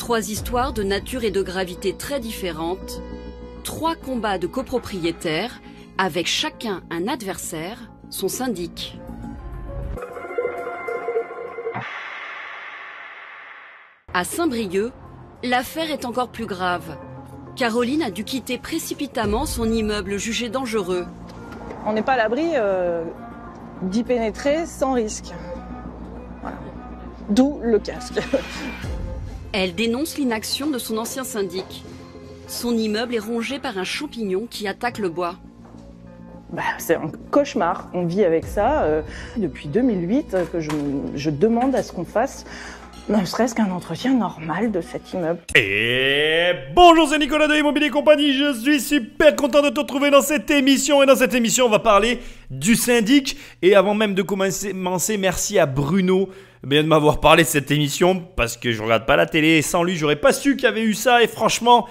3 histoires de nature et de gravité très différentes, 3 combats de copropriétaires avec chacun un adversaire, son syndic. À Saint-Brieuc, l'affaire est encore plus grave. Caroline a dû quitter précipitamment son immeuble jugé dangereux. On n'est pas à l'abri d'y pénétrer sans risque. Voilà. D'où le casque. Elle dénonce l'inaction de son ancien syndic. Son immeuble est rongé par un champignon qui attaque le bois. C'est un cauchemar. On vit avec ça depuis 2008 que je demande à ce qu'on fasse ne serait-ce qu'un entretien normal de cet immeuble. Et bonjour, c'est Nicolas de Immobilier Compagnie, je suis super content de te retrouver dans cette émission. Et dans cette émission, on va parler du syndic. Et avant même de commencer, merci à Bruno de m'avoir parlé de cette émission, parce que je regarde pas la télé et sans lui, j'aurais pas su qu'il y avait eu ça. Et franchement,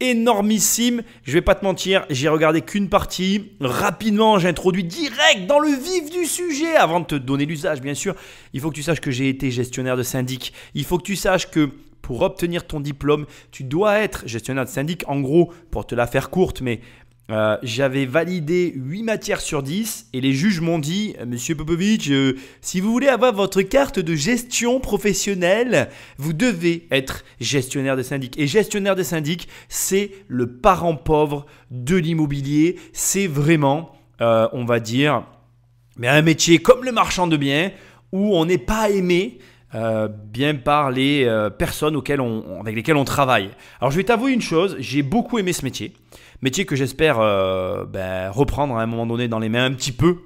énormissime. Je vais pas te mentir, j'ai regardé qu'une partie. Rapidement, j'introduis direct dans le vif du sujet. Avant de te donner l'usage, bien sûr, il faut que tu saches que j'ai été gestionnaire de syndic. Il faut que tu saches que pour obtenir ton diplôme, tu dois être gestionnaire de syndic. En gros, pour te la faire courte, mais j'avais validé 8 matières sur 10 et les juges m'ont dit « Monsieur Popovic, si vous voulez avoir votre carte de gestion professionnelle, vous devez être gestionnaire de syndic. » Et gestionnaire de syndic, c'est le parent pauvre de l'immobilier. C'est vraiment, on va dire, mais un métier comme le marchand de biens où on n'est pas aimé bien par les personnes avec lesquelles on travaille. Alors je vais t'avouer une chose, j'ai beaucoup aimé ce métier. Métier que j'espère reprendre à un moment donné dans les mains un petit peu.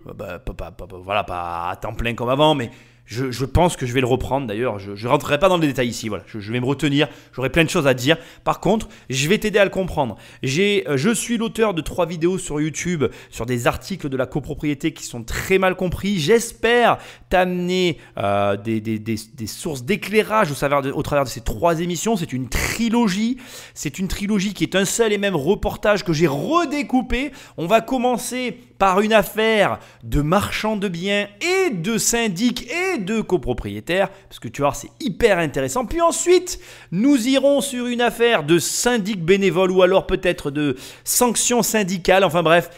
Voilà, pas à temps plein comme avant, mais je pense que je vais le reprendre. D'ailleurs, je ne rentrerai pas dans le détail ici. Voilà, je vais me retenir. J'aurai plein de choses à dire. Par contre, je vais t'aider à le comprendre. Je suis l'auteur de 3 vidéos sur YouTube sur des articles de la copropriété qui sont très mal compris. J'espère t'amener des sources d'éclairage au travers de ces 3 émissions. C'est une trilogie. C'est une trilogie qui est un seul et même reportage que j'ai redécoupé. On va commencer par une affaire de marchand de biens et de syndic et de copropriétaires, parce que tu vois, c'est hyper intéressant. Puis ensuite, nous irons sur une affaire de syndic bénévole ou alors peut-être de sanctions syndicales. Enfin bref,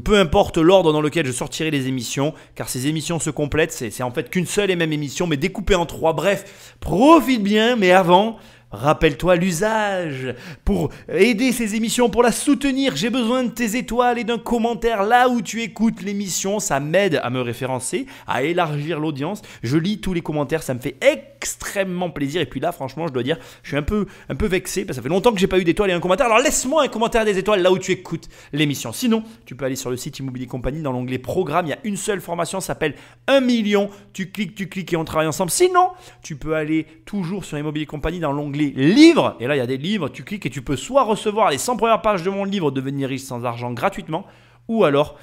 peu importe l'ordre dans lequel je sortirai les émissions, car ces émissions se complètent. C'est en fait qu'une seule et même émission, mais découpée en 3. Bref, profite bien, mais avant, rappelle-toi l'usage. Pour aider ces émissions, pour la soutenir, j'ai besoin de tes étoiles et d'un commentaire là où tu écoutes l'émission. Ça m'aide à me référencer, à élargir l'audience. Je lis tous les commentaires, ça me fait extrêmement plaisir. Et puis là, franchement, je dois dire, je suis un peu vexé parce que ça fait longtemps que j'ai pas eu d'étoiles et un commentaire. Alors laisse-moi un commentaire et des étoiles là où tu écoutes l'émission. Sinon, tu peux aller sur le site Immobilier Compagnie dans l'onglet Programme. Il y a une seule formation, ça s'appelle 1 million. Tu cliques et on travaille ensemble. Sinon, tu peux aller toujours sur Immobilier Compagnie dans l'onglet livres, et là il y a des livres, tu cliques et tu peux soit recevoir les 100 premières pages de mon livre Devenir riche sans argent gratuitement, ou alors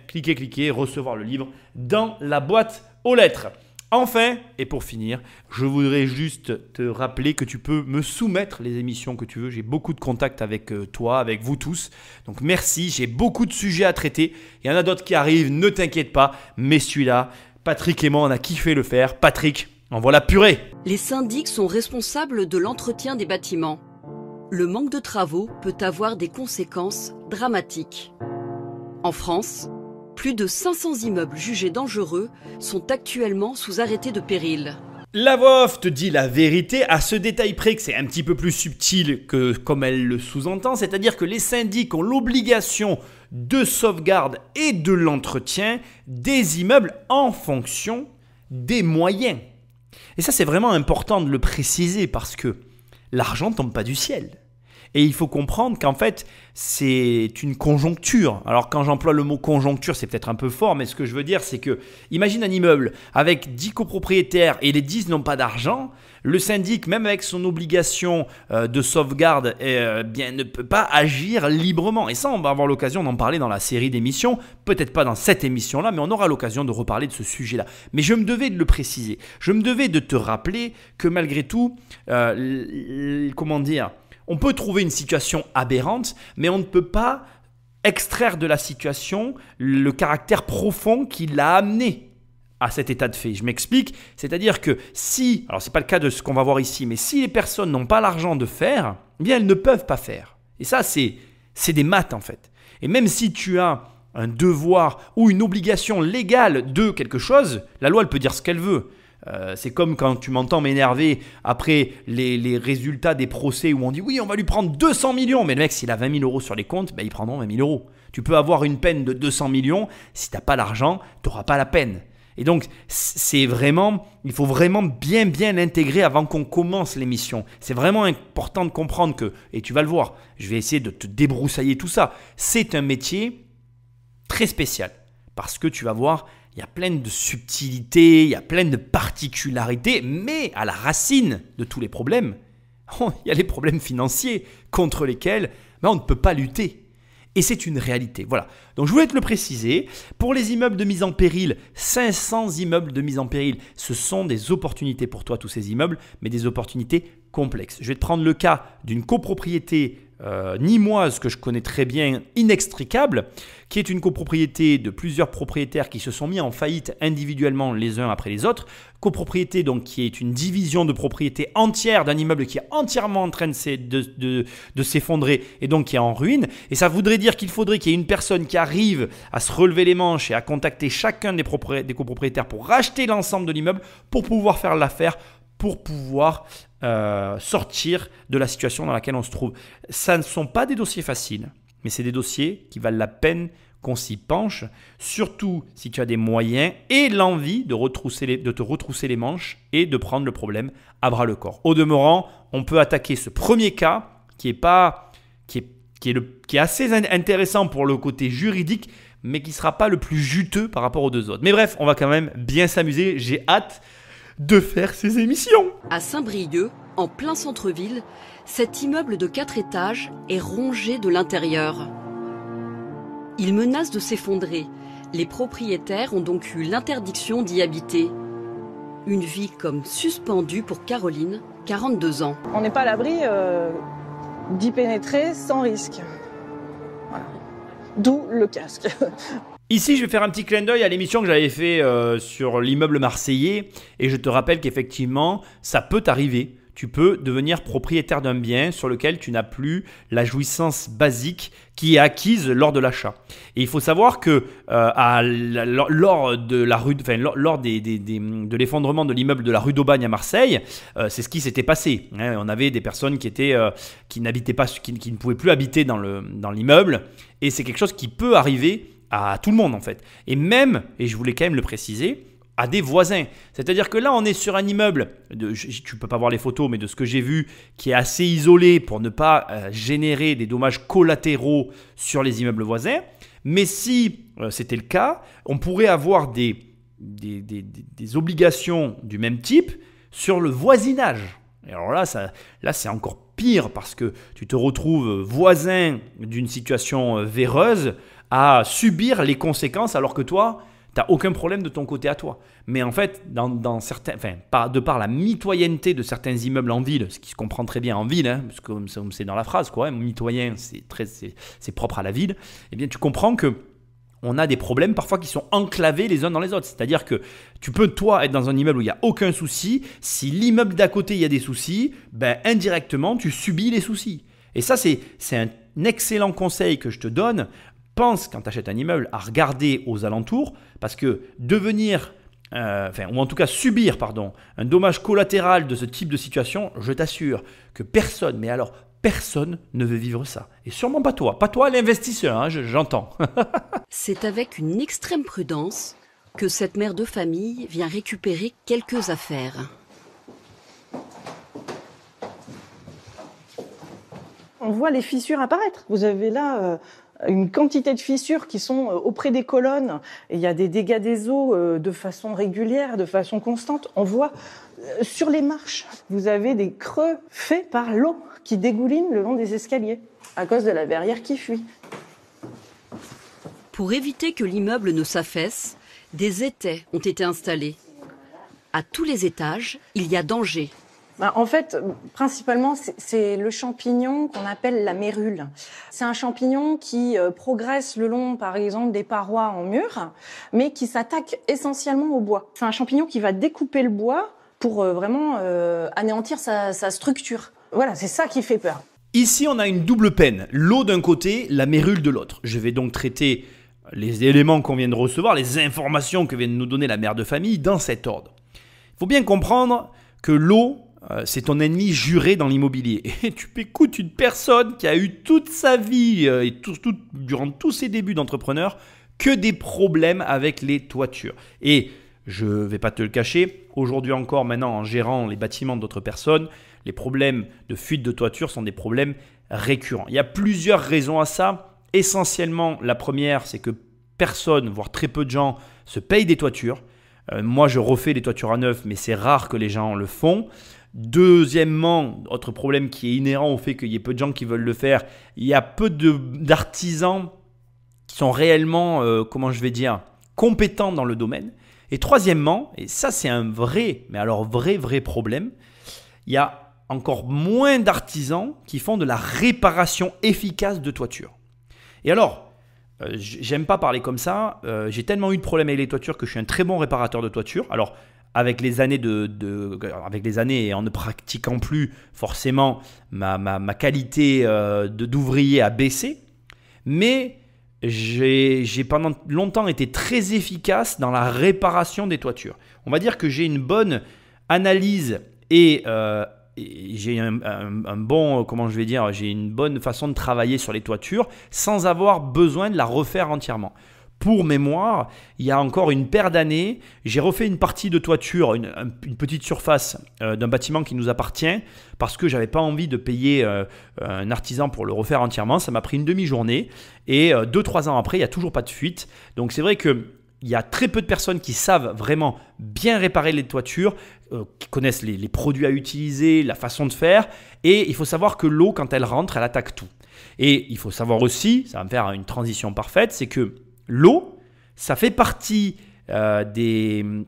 cliquer, recevoir le livre dans la boîte aux lettres. Enfin, et pour finir, je voudrais juste te rappeler que tu peux me soumettre les émissions que tu veux. J'ai beaucoup de contacts avec toi, avec vous tous. Donc merci, j'ai beaucoup de sujets à traiter. Il y en a d'autres qui arrivent, ne t'inquiète pas. Mais celui-là, Patrick et moi, on a kiffé le faire. Patrick, envoie la purée. Les syndics sont responsables de l'entretien des bâtiments. Le manque de travaux peut avoir des conséquences dramatiques. En France, plus de 500 immeubles jugés dangereux sont actuellement sous arrêté de péril. La voix off te dit la vérité à ce détail près que c'est un petit peu plus subtil que comme elle le sous-entend, c'est-à-dire que les syndics ont l'obligation de sauvegarde et de l'entretien des immeubles en fonction des moyens. Et ça, c'est vraiment important de le préciser parce que l'argent ne tombe pas du ciel. Et il faut comprendre qu'en fait, c'est une conjoncture. Alors quand j'emploie le mot conjoncture, c'est peut-être un peu fort, mais ce que je veux dire, c'est que imagine un immeuble avec 10 copropriétaires et les 10 n'ont pas d'argent. Le syndic, même avec son obligation de sauvegarde, ne peut pas agir librement. Et ça, on va avoir l'occasion d'en parler dans la série d'émissions. Peut-être pas dans cette émission-là, mais on aura l'occasion de reparler de ce sujet-là. Mais je me devais de le préciser. Je me devais de te rappeler que malgré tout, on peut trouver une situation aberrante, mais on ne peut pas extraire de la situation le caractère profond qui l'a amené à cet état de fait. Je m'explique, c'est-à-dire que si, alors c'est pas le cas de ce qu'on va voir ici, mais si les personnes n'ont pas l'argent de faire, eh bien elles ne peuvent pas faire. Et ça, c'est des maths en fait. Et même si tu as un devoir ou une obligation légale de quelque chose, la loi elle peut dire ce qu'elle veut. C'est comme quand tu m'entends m'énerver après les résultats des procès où on dit oui on va lui prendre 200 millions, mais le mec s'il a 20 000 euros sur les comptes, ben, ils prendront 20 000 euros. Tu peux avoir une peine de 200 millions, si tu n'as pas l'argent, tu n'auras pas la peine. Et donc il faut vraiment bien l'intégrer avant qu'on commence l'émission. C'est vraiment important de comprendre que, et tu vas le voir, je vais essayer de te débroussailler tout ça, c'est un métier très spécial parce que tu vas voir, il y a plein de subtilités, il y a plein de particularités, mais à la racine de tous les problèmes, il y a les problèmes financiers contre lesquels on ne peut pas lutter. Et c'est une réalité. Voilà. Donc je voulais te le préciser. Pour les immeubles de mise en péril, 500 immeubles de mise en péril, ce sont des opportunités pour toi, tous ces immeubles, mais des opportunités complexes. Je vais te prendre le cas d'une copropriété nîmoise que je connais très bien, inextricable, qui est une copropriété de plusieurs propriétaires qui se sont mis en faillite individuellement les uns après les autres. Copropriété donc qui est une division de propriété entière d'un immeuble qui est entièrement en train de s'effondrer et donc qui est en ruine. Et ça voudrait dire qu'il faudrait qu'il y ait une personne qui arrive à se relever les manches et à contacter chacun des copropriétaires pour racheter l'ensemble de l'immeuble pour pouvoir faire l'affaire, pour pouvoir sortir de la situation dans laquelle on se trouve. Ça ne sont pas des dossiers faciles, mais c'est des dossiers qui valent la peine qu'on s'y penche, surtout si tu as des moyens et l'envie de te retrousser les manches et de prendre le problème à bras le corps. Au demeurant, on peut attaquer ce premier cas qui est assez intéressant pour le côté juridique, mais qui ne sera pas le plus juteux par rapport aux deux autres. Mais bref, on va quand même bien s'amuser. J'ai hâte de faire ces émissions. À Saint-Brieuc, en plein centre-ville, cet immeuble de 4 étages est rongé de l'intérieur. Il menace de s'effondrer. Les propriétaires ont donc eu l'interdiction d'y habiter. Une vie comme suspendue pour Caroline, 42 ans. On n'est pas à l'abri d'y pénétrer sans risque. Voilà. D'où le casque. Ici, je vais faire un petit clin d'œil à l'émission que j'avais fait sur l'immeuble marseillais et je te rappelle qu'effectivement, ça peut t'arriver. Tu peux devenir propriétaire d'un bien sur lequel tu n'as plus la jouissance basique qui est acquise lors de l'achat. Et il faut savoir que lors de l'effondrement de l'immeuble de la rue d'Aubagne à Marseille, c'est ce qui s'était passé. On avait des personnes qui n'habitaient pas, qui ne pouvaient plus habiter dans l'immeuble, et c'est quelque chose qui peut arriver à tout le monde en fait. Et même, et je voulais quand même le préciser, à des voisins. C'est-à-dire que là, on est sur un immeuble, tu ne peux pas voir les photos, mais de ce que j'ai vu, qui est assez isolé pour ne pas générer des dommages collatéraux sur les immeubles voisins. Mais si c'était le cas, on pourrait avoir des obligations du même type sur le voisinage. Et alors là, c'est encore pire parce que tu te retrouves voisin d'une situation véreuse à subir les conséquences alors que toi, tu n'as aucun problème de ton côté à toi. Mais en fait, dans certains, de par la mitoyenneté de certains immeubles en ville, ce qui se comprend très bien en ville, parce que c'est dans la phrase, quoi, mitoyen, c'est propre à la ville, eh bien tu comprends que on a des problèmes parfois qui sont enclavés les uns dans les autres. C'est-à-dire que tu peux, toi, être dans un immeuble où il n'y a aucun souci. Si l'immeuble d'à côté, il y a des soucis, indirectement, tu subis les soucis. Et ça, c'est un excellent conseil que je te donne. Pense, quand tu achètes un immeuble, à regarder aux alentours parce que ou en tout cas subir, un dommage collatéral de ce type de situation, je t'assure que personne, mais alors personne ne veut vivre ça. Et sûrement pas toi l'investisseur, j'entends. C'est avec une extrême prudence que cette mère de famille vient récupérer quelques affaires. On voit les fissures apparaître. Vous avez là une quantité de fissures qui sont auprès des colonnes. Et il y a des dégâts des eaux de façon régulière, de façon constante. On voit sur les marches, vous avez des creux faits par l'eau qui dégouline le long des escaliers à cause de la verrière qui fuit. Pour éviter que l'immeuble ne s'affaisse, des étais ont été installés. À tous les étages, il y a danger. En fait, principalement, c'est le champignon qu'on appelle la mérule. C'est un champignon qui progresse le long, par exemple, des parois en mur, mais qui s'attaque essentiellement au bois. C'est un champignon qui va découper le bois pour vraiment anéantir sa structure. Voilà, c'est ça qui fait peur. Ici, on a une double peine. L'eau d'un côté, la mérule de l'autre. Je vais donc traiter les éléments qu'on vient de recevoir, les informations que vient de nous donner la mère de famille dans cet ordre. Il faut bien comprendre que l'eau, c'est ton ennemi juré dans l'immobilier. Et tu écoutes une personne qui a eu toute sa vie et durant tous ses débuts d'entrepreneur que des problèmes avec les toitures. Et je ne vais pas te le cacher, aujourd'hui encore, maintenant en gérant les bâtiments d'autres personnes, les problèmes de fuite de toiture sont des problèmes récurrents. Il y a plusieurs raisons à ça. Essentiellement, la première, c'est que personne, voire très peu de gens, se payent des toitures. Moi, je refais les toitures à neuf, mais c'est rare que les gens le font. Deuxièmement, autre problème qui est inhérent au fait qu'il y ait peu de gens qui veulent le faire, il y a peu d'artisans qui sont réellement, compétents dans le domaine. Et troisièmement, et ça c'est un vrai problème, il y a encore moins d'artisans qui font de la réparation efficace de toitures. Et alors, j'aime pas parler comme ça, j'ai tellement eu de problèmes avec les toitures que je suis un très bon réparateur de toitures. Alors, avec les années et en ne pratiquant plus, forcément, ma qualité d'ouvrier a baissé. Mais j'ai pendant longtemps été très efficace dans la réparation des toitures. On va dire que j'ai une bonne analyse et j'ai j'ai une bonne façon de travailler sur les toitures sans avoir besoin de la refaire entièrement. Pour mémoire, il y a encore une paire d'années, j'ai refait une partie de toiture, une petite surface d'un bâtiment qui nous appartient parce que je n'avais pas envie de payer un artisan pour le refaire entièrement. Ça m'a pris une demi-journée et 2-3 ans après, il n'y a toujours pas de fuite. Donc c'est vrai qu'il y a très peu de personnes qui savent vraiment bien réparer les toitures, qui connaissent les produits à utiliser, la façon de faire. Et il faut savoir que l'eau, quand elle rentre, elle attaque tout. Et il faut savoir aussi, ça va me faire une transition parfaite, c'est que l'eau, ça fait partie des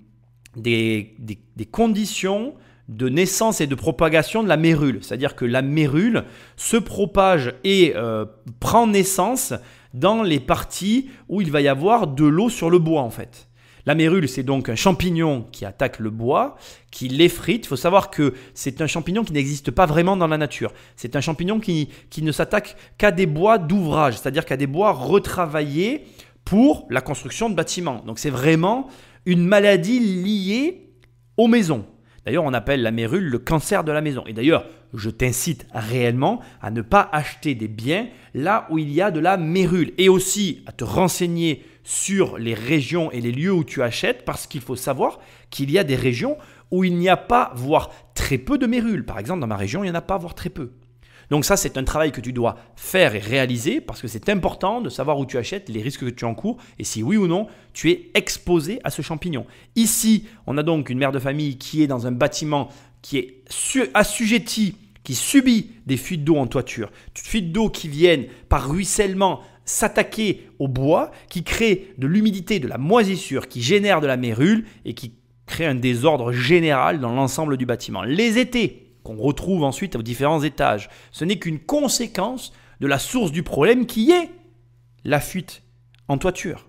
conditions de naissance et de propagation de la mérule. C'est-à-dire que la mérule se propage et prend naissance dans les parties où il va y avoir de l'eau sur le bois en fait. La mérule, c'est donc un champignon qui attaque le bois, qui l'effrite. Il faut savoir que c'est un champignon qui n'existe pas vraiment dans la nature. C'est un champignon qui ne s'attaque qu'à des bois d'ouvrage, c'est-à-dire qu'à des bois retravaillés pour la construction de bâtiments. Donc c'est vraiment une maladie liée aux maisons. D'ailleurs, on appelle la mérule le cancer de la maison. Et d'ailleurs, je t'incite réellement à ne pas acheter des biens là où il y a de la mérule. Et aussi à te renseigner sur les régions et les lieux où tu achètes parce qu'il faut savoir qu'il y a des régions où il n'y a pas, voire très peu de mérule. Par exemple, dans ma région, il n'y en a pas, voire très peu. Donc ça, c'est un travail que tu dois faire et réaliser parce que c'est important de savoir où tu achètes, les risques que tu encours et si oui ou non, tu es exposé à ce champignon. Ici, on a donc une mère de famille qui est dans un bâtiment qui est assujetti, qui subit des fuites d'eau en toiture. Fuites d'eau qui viennent par ruissellement s'attaquer au bois, qui créent de l'humidité, de la moisissure, qui génèrent de la mérule et qui créent un désordre général dans l'ensemble du bâtiment. Les étés qu'on retrouve ensuite aux différents étages, ce n'est qu'une conséquence de la source du problème qui est la fuite en toiture.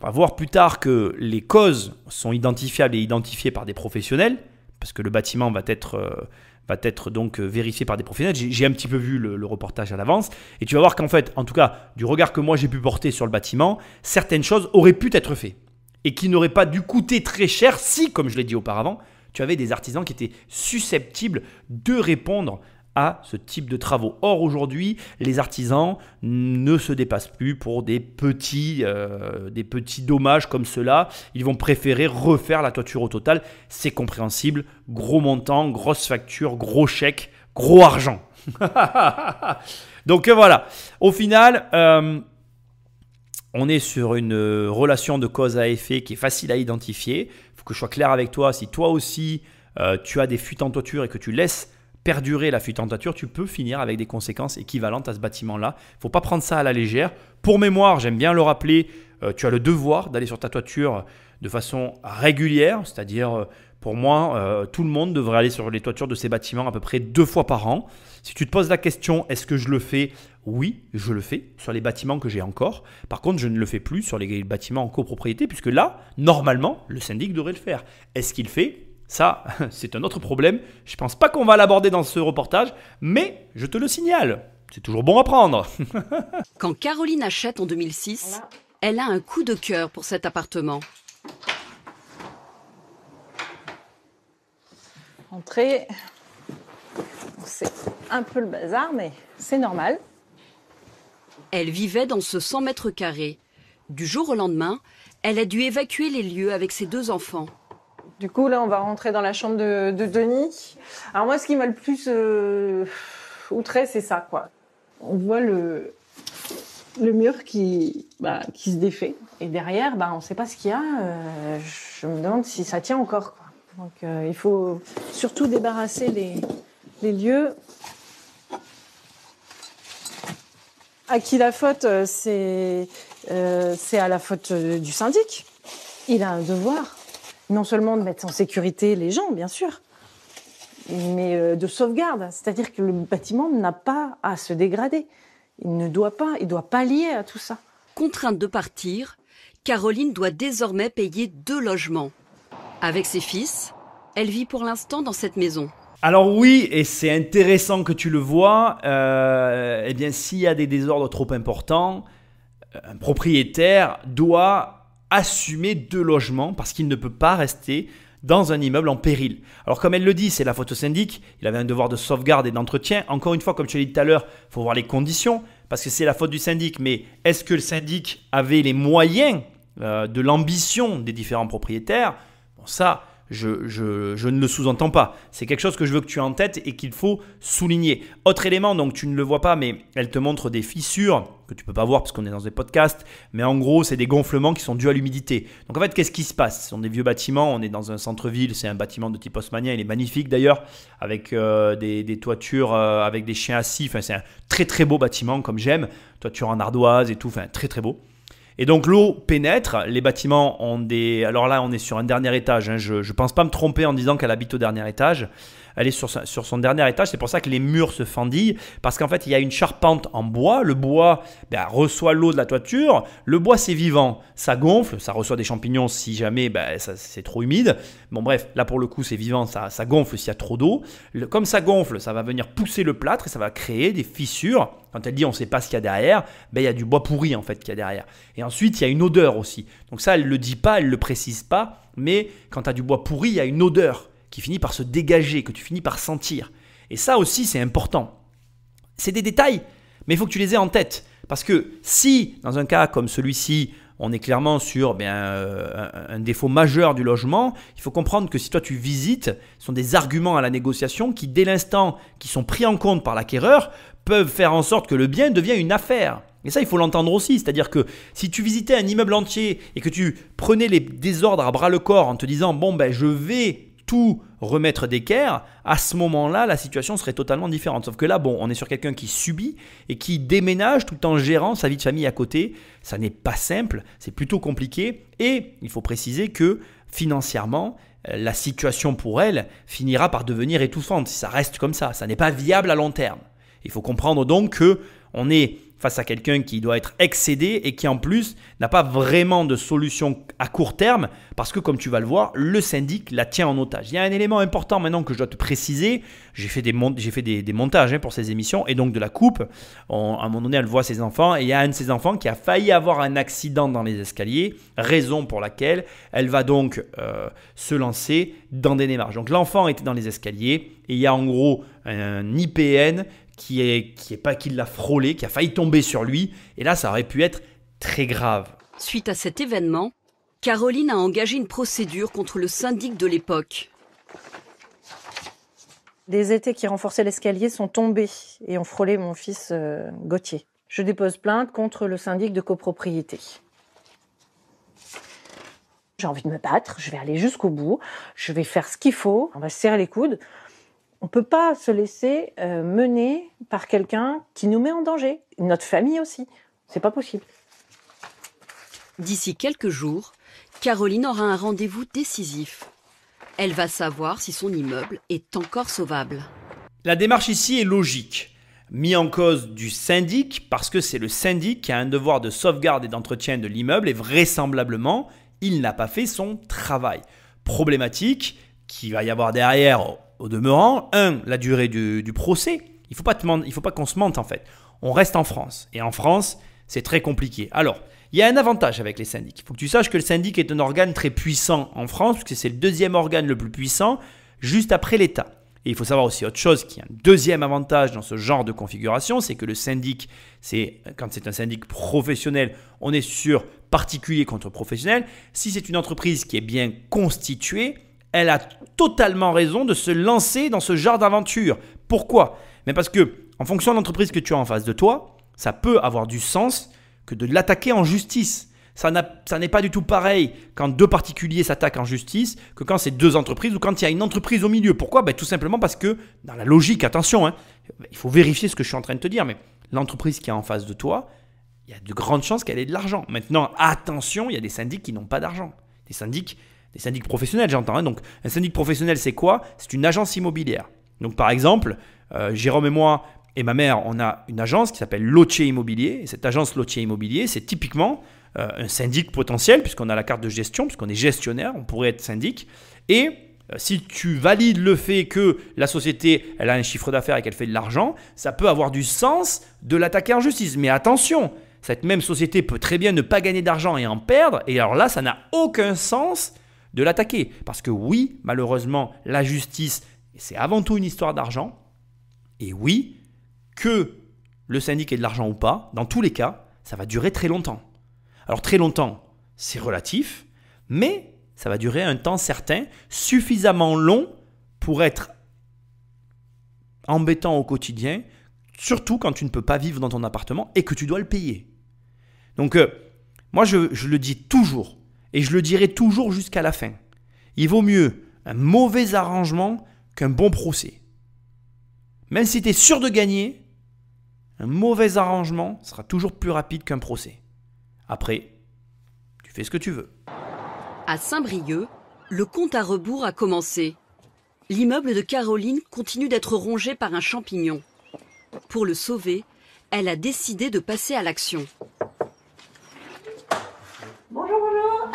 On va voir plus tard que les causes sont identifiables et identifiées par des professionnels, parce que le bâtiment va être donc vérifié par des professionnels. J'ai un petit peu vu le reportage à l'avance et tu vas voir qu'en fait, en tout cas, du regard que moi j'ai pu porter sur le bâtiment, certaines choses auraient pu être faites et qui n'auraient pas dû coûter très cher si, comme je l'ai dit auparavant, tu avais des artisans qui étaient susceptibles de répondre à ce type de travaux. Or, aujourd'hui, les artisans ne se dépassent plus pour des petits dommages comme cela. Ils vont préférer refaire la toiture au total. C'est compréhensible. Gros montant, grosse facture, gros chèque, gros argent. Donc voilà. Au final, on est sur une relation de cause à effet qui est facile à identifier. Il faut que je sois clair avec toi. Si toi aussi, tu as des fuites en toiture et que tu laisses perdurer la fuite en toiture, tu peux finir avec des conséquences équivalentes à ce bâtiment-là. Il ne faut pas prendre ça à la légère. Pour mémoire, j'aime bien le rappeler, tu as le devoir d'aller sur ta toiture de façon régulière, c'est-à-dire Pour moi, tout le monde devrait aller sur les toitures de ces bâtiments à peu près 2 fois par an. Si tu te poses la question, est-ce que je le fais? Oui, je le fais sur les bâtiments que j'ai encore. Par contre, je ne le fais plus sur les bâtiments en copropriété, puisque là, normalement, le syndic devrait le faire. Est-ce qu'il fait? Ça, c'est un autre problème. Je ne pense pas qu'on va l'aborder dans ce reportage, mais je te le signale. C'est toujours bon à prendre. Quand Caroline achète en 2006, elle a un coup de cœur pour cet appartement. Entrée, c'est un peu le bazar, mais c'est normal. Elle vivait dans ce 100 mètres carrés. Du jour au lendemain, elle a dû évacuer les lieux avec ses 2 enfants. Du coup, là, on va rentrer dans la chambre de Denis. Alors moi, ce qui m'a le plus outré, c'est ça, quoi. On voit le mur qui se défait. Et derrière, on ne sait pas ce qu'il y a. Je me demande si ça tient encore, quoi. Donc, il faut surtout débarrasser les lieux. À qui la faute? C'est à la faute du syndic. Il a un devoir, non seulement de mettre en sécurité les gens, bien sûr, mais de sauvegarde. C'est-à-dire que le bâtiment n'a pas à se dégrader. Il doit pallier à tout ça. Contrainte de partir, Caroline doit désormais payer 2 logements. Avec ses fils, elle vit pour l'instant dans cette maison. Alors oui, et c'est intéressant que tu le vois, eh bien s'il y a des désordres trop importants, un propriétaire doit assumer 2 logements parce qu'il ne peut pas rester dans un immeuble en péril. Alors comme elle le dit, c'est la faute au syndic, il avait un devoir de sauvegarde et d'entretien. Encore une fois, comme je l'ai dit tout à l'heure, il faut voir les conditions parce que c'est la faute du syndic. Mais est-ce que le syndic avait les moyens de l'ambition des différents propriétaires? Bon, ça, je ne le sous-entends pas. C'est quelque chose que je veux que tu aies en tête et qu'il faut souligner. Autre élément, donc tu ne le vois pas, mais elle te montre des fissures que tu ne peux pas voir parce qu'on est dans des podcasts. Mais en gros, c'est des gonflements qui sont dus à l'humidité. Donc en fait, qu'est-ce qui se passe? Ce sont des vieux bâtiments. On est dans un centre-ville. C'est un bâtiment de type haussmannien. Il est magnifique d'ailleurs, avec des toitures avec des chiens assis. Enfin, c'est un très très beau bâtiment comme j'aime. Toiture en ardoise et tout. Enfin, très très beau. Et donc l'eau pénètre, les bâtiments ont des... Alors là, on est sur un dernier étage. Je ne pense pas me tromper en disant qu'elle habite au dernier étage. Elle est sur son dernier étage, c'est pour ça que les murs se fendillent. Parce qu'en fait, il y a une charpente en bois. Le bois reçoit l'eau de la toiture. Le bois, c'est vivant. Ça gonfle, ça reçoit des champignons si jamais c'est trop humide. Bon bref, là pour le coup, c'est vivant, ça gonfle s'il y a trop d'eau. Comme ça gonfle, ça va venir pousser le plâtre et ça va créer des fissures. Quand elle dit on ne sait pas ce qu'il y a derrière, il y a du bois pourri en fait qu'il y a derrière. Et ensuite, il y a une odeur aussi. Donc ça, elle ne le dit pas, elle ne le précise pas. Mais quand tu as du bois pourri, il y a une odeur qui finit par se dégager, que tu finis par sentir. Et ça aussi, c'est important. C'est des détails, mais il faut que tu les aies en tête. Parce que si, dans un cas comme celui-ci, on est clairement sur un défaut majeur du logement, il faut comprendre que si toi tu visites, ce sont des arguments à la négociation qui, dès l'instant qui sont pris en compte par l'acquéreur, peuvent faire en sorte que le bien devienne une affaire. Et ça, il faut l'entendre aussi. C'est-à-dire que si tu visitais un immeuble entier et que tu prenais les désordres à bras le corps en te disant « je vais tout remettre d'équerre », à ce moment-là, la situation serait totalement différente. Sauf que là, on est sur quelqu'un qui subit et qui déménage tout en gérant sa vie de famille à côté. Ça n'est pas simple, c'est plutôt compliqué. Et il faut préciser que financièrement, la situation pour elle finira par devenir étouffante si ça reste comme ça. Ça n'est pas viable à long terme. Il faut comprendre donc qu'on est face à quelqu'un qui doit être excédé et qui en plus n'a pas vraiment de solution à court terme parce que comme tu vas le voir, le syndic la tient en otage. Il y a un élément important maintenant que je dois te préciser. J'ai fait des montages pour ces émissions et donc de la coupe. À un moment donné, elle voit ses enfants et il y a un de ses enfants qui a failli avoir un accident dans les escaliers, raison pour laquelle elle va donc se lancer dans des démarches. Donc l'enfant était dans les escaliers et il y a en gros un IPN qui l'a frôlé, qui a failli tomber sur lui. Et là, ça aurait pu être très grave. Suite à cet événement, Caroline a engagé une procédure contre le syndic de l'époque. Des étais qui renforçaient l'escalier sont tombés et ont frôlé mon fils Gauthier. Je dépose plainte contre le syndic de copropriété. J'ai envie de me battre, je vais aller jusqu'au bout, je vais faire ce qu'il faut, on va se serrer les coudes. On ne peut pas se laisser mener par quelqu'un qui nous met en danger. Notre famille aussi. C'est pas possible. D'ici quelques jours, Caroline aura un rendez-vous décisif. Elle va savoir si son immeuble est encore sauvable. La démarche ici est logique. Mis en cause du syndic parce que c'est le syndic qui a un devoir de sauvegarde et d'entretien de l'immeuble et vraisemblablement, il n'a pas fait son travail. Problématique qu'il va y avoir derrière au demeurant. La durée du procès. Il ne faut pas qu'on se mente en fait. On reste en France et en France, c'est très compliqué. Alors, il y a un avantage avec les syndics. Il faut que tu saches que le syndic est un organe très puissant en France puisque c'est le deuxième organe le plus puissant juste après l'État. Et il faut savoir aussi autre chose, qui est un deuxième avantage dans ce genre de configuration, c'est que le syndic, quand c'est un syndic professionnel, on est sur particulier contre professionnel. Si c'est une entreprise qui est bien constituée, elle a totalement raison de se lancer dans ce genre d'aventure. Pourquoi ? Mais parce que, en fonction de l'entreprise que tu as en face de toi, ça peut avoir du sens que de l'attaquer en justice. Ça n'est pas du tout pareil quand deux particuliers s'attaquent en justice que quand c'est deux entreprises ou quand il y a une entreprise au milieu. Pourquoi ? Tout simplement parce que dans la logique, attention, il faut vérifier ce que je suis en train de te dire, mais l'entreprise qui est en face de toi, il y a de grandes chances qu'elle ait de l'argent. Maintenant, attention, il y a des syndics qui n'ont pas d'argent. Des syndics professionnels, j'entends. Donc, un syndic professionnel, c'est quoi ? C'est une agence immobilière. Donc, par exemple, Jérôme et moi et ma mère, on a une agence qui s'appelle Lotier Immobilier. Et cette agence Lotier Immobilier, c'est typiquement un syndic potentiel, puisqu'on a la carte de gestion, puisqu'on est gestionnaire, on pourrait être syndic. Et si tu valides le fait que la société elle a un chiffre d'affaires et qu'elle fait de l'argent, ça peut avoir du sens de l'attaquer en justice. Mais attention, cette même société peut très bien ne pas gagner d'argent et en perdre. Et alors là, ça n'a aucun sens de l'attaquer. Parce que oui, malheureusement, la justice, c'est avant tout une histoire d'argent. Et oui, que le syndic ait de l'argent ou pas, dans tous les cas, ça va durer très longtemps. Alors très longtemps, c'est relatif, mais ça va durer un temps certain, suffisamment long pour être embêtant au quotidien, surtout quand tu ne peux pas vivre dans ton appartement et que tu dois le payer. Donc moi je le dis toujours et je le dirai toujours jusqu'à la fin. Il vaut mieux un mauvais arrangement qu'un bon procès. Même si tu es sûr de gagner, un mauvais arrangement sera toujours plus rapide qu'un procès. Après, tu fais ce que tu veux. À Saint-Brieuc, le compte à rebours a commencé. L'immeuble de Caroline continue d'être rongé par un champignon. Pour le sauver, elle a décidé de passer à l'action. Bonjour, bonjour.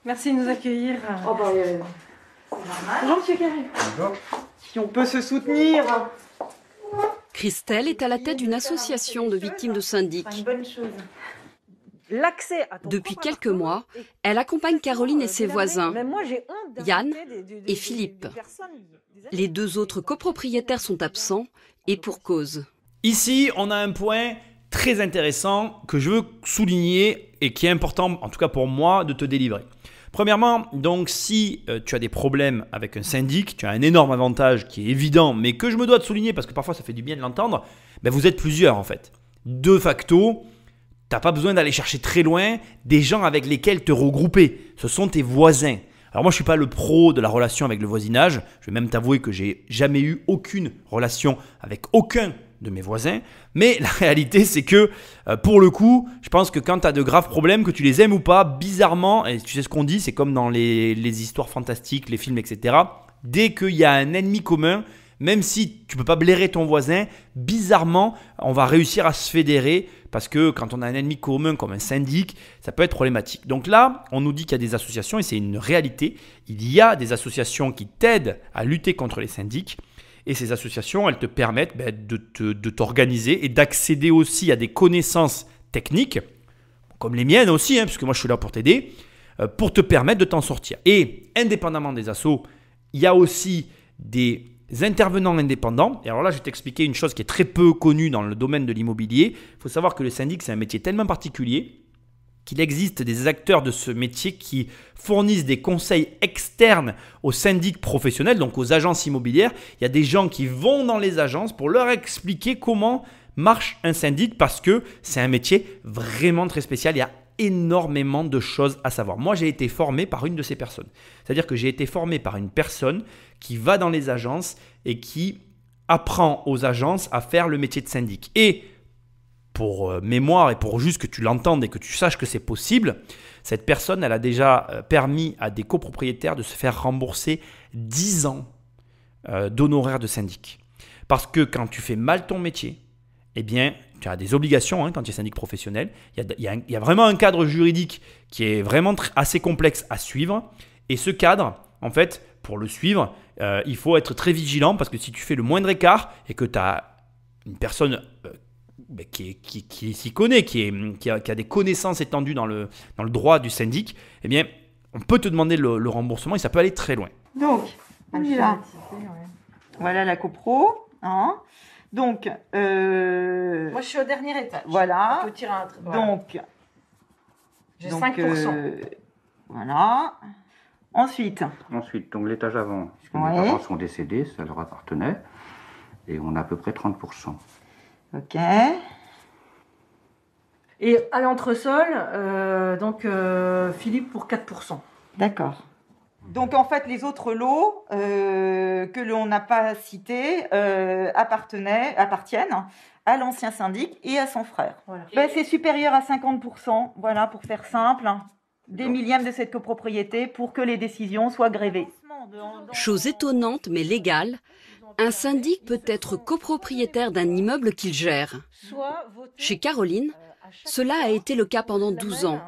Merci de nous accueillir. Oh bah, c'est normal. Bonjour, monsieur Carré. Bonjour. Si on peut se soutenir. Christelle est à la tête d'une association de victimes de syndic. C'est une bonne chose. Depuis quelques mois, elle accompagne Caroline et ses voisins, Yann et Philippe. Les deux autres copropriétaires sont absents et pour cause. Ici, on a un point très intéressant que je veux souligner et qui est important, en tout cas pour moi, de te délivrer. Premièrement, donc si tu as des problèmes avec un syndic, tu as un énorme avantage qui est évident, mais que je me dois de souligner parce que parfois ça fait du bien de l'entendre, vous êtes plusieurs en fait. De facto, tu n'as pas besoin d'aller chercher très loin des gens avec lesquels te regrouper. Ce sont tes voisins. Alors moi, je ne suis pas le pro de la relation avec le voisinage. Je vais même t'avouer que j'ai jamais eu aucune relation avec aucun de mes voisins. Mais la réalité, c'est que pour le coup, je pense que quand tu as de graves problèmes, que tu les aimes ou pas, bizarrement, et tu sais ce qu'on dit, c'est comme dans les histoires fantastiques, les films, etc. Dès qu'il y a un ennemi commun, même si tu ne peux pas blairer ton voisin, bizarrement, on va réussir à se fédérer parce que quand on a un ennemi commun comme un syndic, ça peut être problématique. Donc là, on nous dit qu'il y a des associations et c'est une réalité. Il y a des associations qui t'aident à lutter contre les syndics et ces associations, elles te permettent de t'organiser et d'accéder aussi à des connaissances techniques, comme les miennes aussi, puisque moi je suis là pour t'aider, pour te permettre de t'en sortir. Et indépendamment des assos, il y a aussi des intervenants indépendants. Et alors là, je vais t'expliquer une chose qui est très peu connue dans le domaine de l'immobilier. Il faut savoir que le syndic, c'est un métier tellement particulier qu'il existe des acteurs de ce métier qui fournissent des conseils externes aux syndics professionnels, donc aux agences immobilières. Il y a des gens qui vont dans les agences pour leur expliquer comment marche un syndic parce que c'est un métier vraiment très spécial. Il y a énormément de choses à savoir. Moi, j'ai été formé par une de ces personnes. C'est-à-dire que j'ai été formé par une personne qui va dans les agences et qui apprend aux agences à faire le métier de syndic. Et pour mémoire et pour juste que tu l'entendes et que tu saches que c'est possible, cette personne, elle a déjà permis à des copropriétaires de se faire rembourser 10 ans d'honoraires de syndic. Parce que quand tu fais mal ton métier, eh bien, tu as des obligations quand tu es syndic professionnel. Il y a vraiment un cadre juridique qui est vraiment assez complexe à suivre. Et ce cadre, en fait, pour le suivre, il faut être très vigilant parce que si tu fais le moindre écart et que tu as une personne qui s'y connaît, qui a des connaissances étendues dans le droit du syndic, eh bien, on peut te demander le remboursement et ça peut aller très loin. Donc, on y va. Voilà la copro. Hein. Donc, moi je suis au dernier étage. Voilà. On peut tirer un voilà. Donc, j'ai 5%. Voilà. Ensuite, donc l'étage avant, puisque mes parents sont décédés, ça leur appartenait, et on a à peu près 30%. Ok. Et à l'entresol, Philippe pour 4%. D'accord. Donc en fait, les autres lots que l'on n'a pas cités appartiennent à l'ancien syndic et à son frère. Voilà. C'est supérieur à 50%, voilà, pour faire simple, des millièmes de cette copropriété pour que les décisions soient grévées. Chose étonnante mais légale, un syndic peut être copropriétaire d'un immeuble qu'il gère. Chez Caroline, cela a été le cas pendant 12 ans.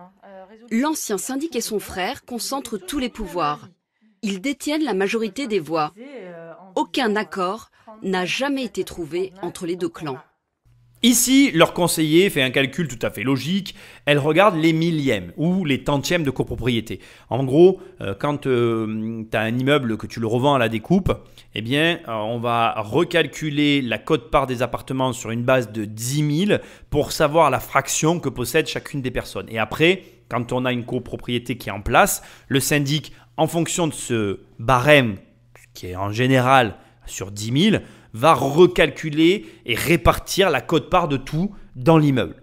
L'ancien syndic et son frère concentrent tous les pouvoirs. Ils détiennent la majorité des voix. Aucun accord n'a jamais été trouvé entre les deux clans. Ici, leur conseiller fait un calcul tout à fait logique. Elle regarde les millièmes ou les tantièmes de copropriété. En gros, quand tu as un immeuble que tu le revends à la découpe, eh bien, on va recalculer la quote-part des appartements sur une base de 10 000 pour savoir la fraction que possède chacune des personnes. Et après, quand on a une copropriété qui est en place, le syndic, en fonction de ce barème qui est en général sur 10 000, va recalculer et répartir la quote-part de tout dans l'immeuble.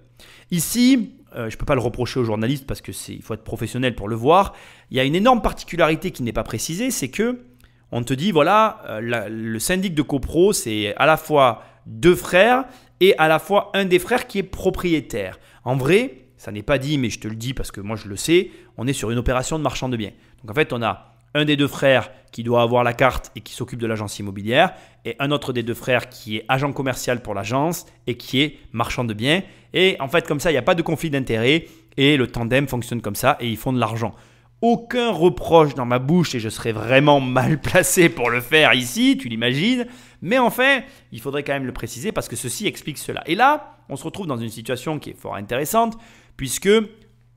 Ici, je ne peux pas le reprocher aux journalistes parce qu'il faut être professionnel pour le voir. Il y a une énorme particularité qui n'est pas précisée, c'est que on te dit, voilà, le syndic de copro, c'est à la fois 2 frères et à la fois un des frères qui est propriétaire. En vrai, ça n'est pas dit, mais je te le dis parce que moi je le sais, on est sur une opération de marchand de biens. Donc en fait, on a un des 2 frères qui doit avoir la carte et qui s'occupe de l'agence immobilière et un autre des 2 frères qui est agent commercial pour l'agence et qui est marchand de biens. Et en fait, comme ça, il n'y a pas de conflit d'intérêt et le tandem fonctionne comme ça et ils font de l'argent. Aucun reproche dans ma bouche et je serais vraiment mal placé pour le faire ici, tu l'imagines. Mais enfin, il faudrait quand même le préciser parce que ceci explique cela. Et là, on se retrouve dans une situation qui est fort intéressante puisque,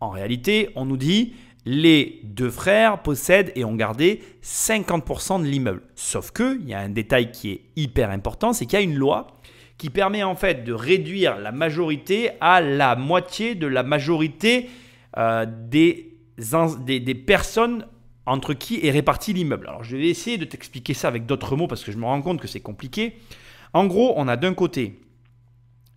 en réalité, on nous dit les 2 frères possèdent et ont gardé 50% de l'immeuble. Sauf qu'il y a un détail qui est hyper important, c'est qu'il y a une loi qui permet en fait de réduire la majorité à la moitié de la majorité des personnes entre qui est réparti l'immeuble. Alors je vais essayer de t'expliquer ça avec d'autres mots parce que je me rends compte que c'est compliqué. En gros, on a d'un côté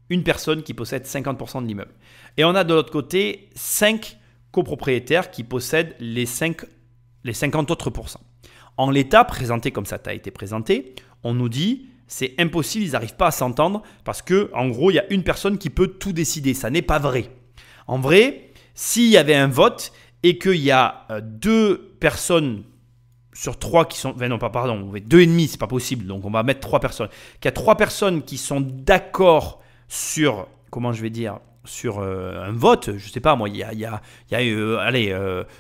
une personne qui possède 50% de l'immeuble et on a de l'autre côté 5 copropriétaires qui possèdent les 50 autres pourcents. En l'état présenté comme ça t'a été présenté, on nous dit c'est impossible, ils n'arrivent pas à s'entendre parce que en gros il y a une personne qui peut tout décider. Ça n'est pas vrai. En vrai, s'il y avait un vote et qu'il y a 2 personnes sur 3 qui sont, non pas pardon, 2,5, c'est pas possible, donc on va mettre 3 personnes. Qu'il y a 3 personnes qui sont d'accord sur, comment je vais dire, sur un vote, je sais pas moi, il y a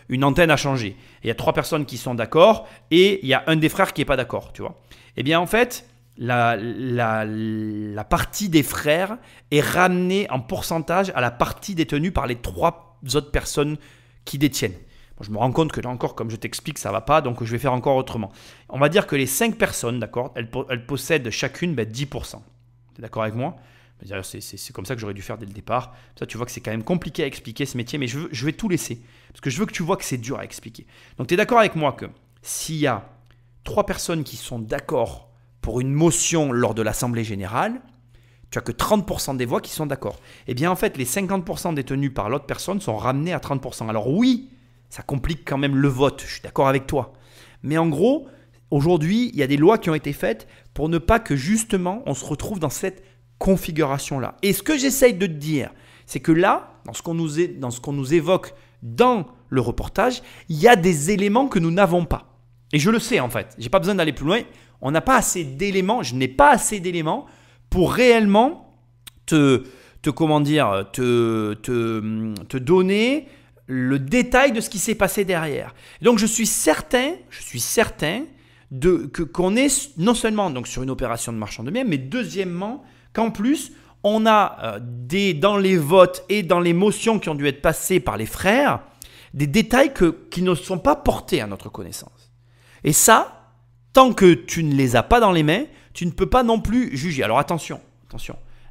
une antenne à changer. Il y a 3 personnes qui sont d'accord et il y a un des frères qui est pas d'accord, tu vois. Eh bien en fait, la partie des frères est ramenée en pourcentage à la partie détenue par les 3 autres personnes qui détiennent. Bon, je me rends compte que là encore, comme je t'explique, ça va pas, donc je vais faire encore autrement. On va dire que les 5 personnes, d'accord, elles possèdent chacune 10%. Tu es d'accord avec moi ? C'est comme ça que j'aurais dû faire dès le départ. Ça, tu vois que c'est quand même compliqué à expliquer ce métier, mais je vais tout laisser. Parce que je veux que tu vois que c'est dur à expliquer. Donc, tu es d'accord avec moi que s'il y a 3 personnes qui sont d'accord pour une motion lors de l'Assemblée générale, tu as que 30% des voix qui sont d'accord. Eh bien, en fait, les 50% détenus par l'autre personne sont ramenés à 30%. Alors oui, ça complique quand même le vote. Je suis d'accord avec toi. Mais en gros, aujourd'hui, il y a des lois qui ont été faites pour ne pas que justement, on se retrouve dans cette configuration-là. Et ce que j'essaye de te dire, c'est que là, dans ce qu'on nous évoque dans le reportage, il y a des éléments que nous n'avons pas. Et je le sais en fait, j'ai pas besoin d'aller plus loin. On n'a pas assez d'éléments, je n'ai pas assez d'éléments pour réellement te donner le détail de ce qui s'est passé derrière. Donc je suis certain qu'on est non seulement donc sur une opération de marchand de biens, mais deuxièmement qu'en plus on a dans les votes et dans les motions qui ont dû être passées par les frères, des détails qui ne sont pas portés à notre connaissance. Et ça, tant que tu ne les as pas dans les mains, tu ne peux pas non plus juger. Alors attention,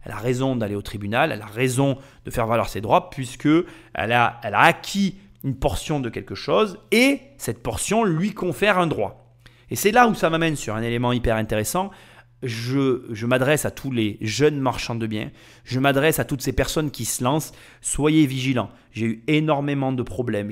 elle a raison d'aller au tribunal, elle a raison de faire valoir ses droits puisque elle a acquis une portion de quelque chose et cette portion lui confère un droit. Et c'est là où ça m'amène sur un élément hyper intéressant. Je m'adresse à tous les jeunes marchands de biens, je m'adresse à toutes ces personnes qui se lancent, soyez vigilants. J'ai eu énormément de problèmes,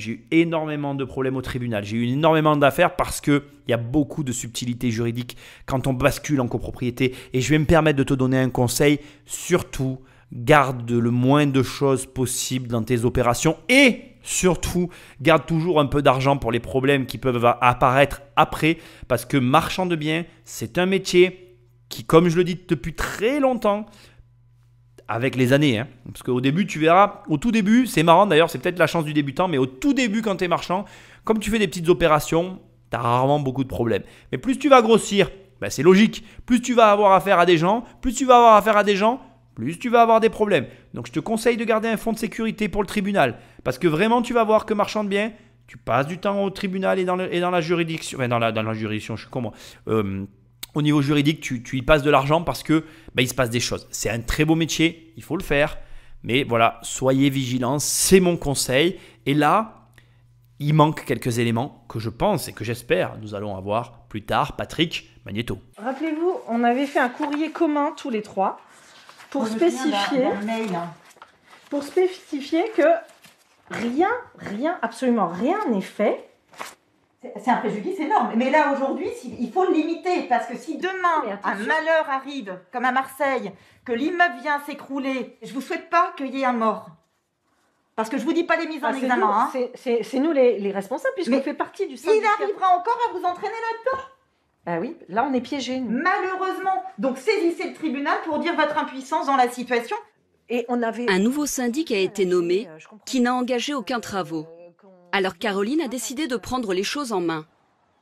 au tribunal, j'ai eu énormément d'affaires parce qu'il y a beaucoup de subtilités juridiques quand on bascule en copropriété. Et je vais me permettre de te donner un conseil, surtout garde le moins de choses possible dans tes opérations et surtout garde toujours un peu d'argent pour les problèmes qui peuvent apparaître après parce que marchand de biens, c'est un métier qui, comme je le dis depuis très longtemps, avec les années, parce qu'au début, tu verras, au tout début, c'est marrant d'ailleurs, c'est peut-être la chance du débutant, mais au tout début, quand tu es marchand, comme tu fais des petites opérations, tu as rarement beaucoup de problèmes. Mais plus tu vas grossir, c'est logique, plus tu vas avoir affaire à des gens, plus tu vas avoir des problèmes. Donc, je te conseille de garder un fonds de sécurité pour le tribunal, parce que vraiment, tu vas voir que marchand de biens, tu passes du temps au tribunal et dans la juridiction, dans la juridiction, je suis comment au niveau juridique, tu y passes de l'argent parce que il se passe des choses. C'est un très beau métier, il faut le faire. Mais voilà, soyez vigilants, c'est mon conseil. Et là, il manque quelques éléments que je pense et que j'espère nous allons avoir plus tard. Patrick Magnéto. Rappelez-vous, on avait fait un courrier commun tous les trois pour spécifier que rien, absolument rien n'est fait. C'est un préjudice énorme. Mais là, aujourd'hui, il faut le limiter. Parce que si demain, un malheur arrive, comme à Marseille, que l'immeuble vient s'écrouler, je ne vous souhaite pas qu'il y ait un mort. Parce que je ne vous dis pas les mises en examen. C'est nous les responsables, puisqu'on fait partie du syndicat. Il arrivera encore à vous entraîner là-dedans. Bah oui, là, on est piégés, nous. Malheureusement. Donc, saisissez le tribunal pour dire votre impuissance dans la situation. Et un nouveau syndic a été nommé qui n'a engagé aucun travaux. Alors Caroline a décidé de prendre les choses en main.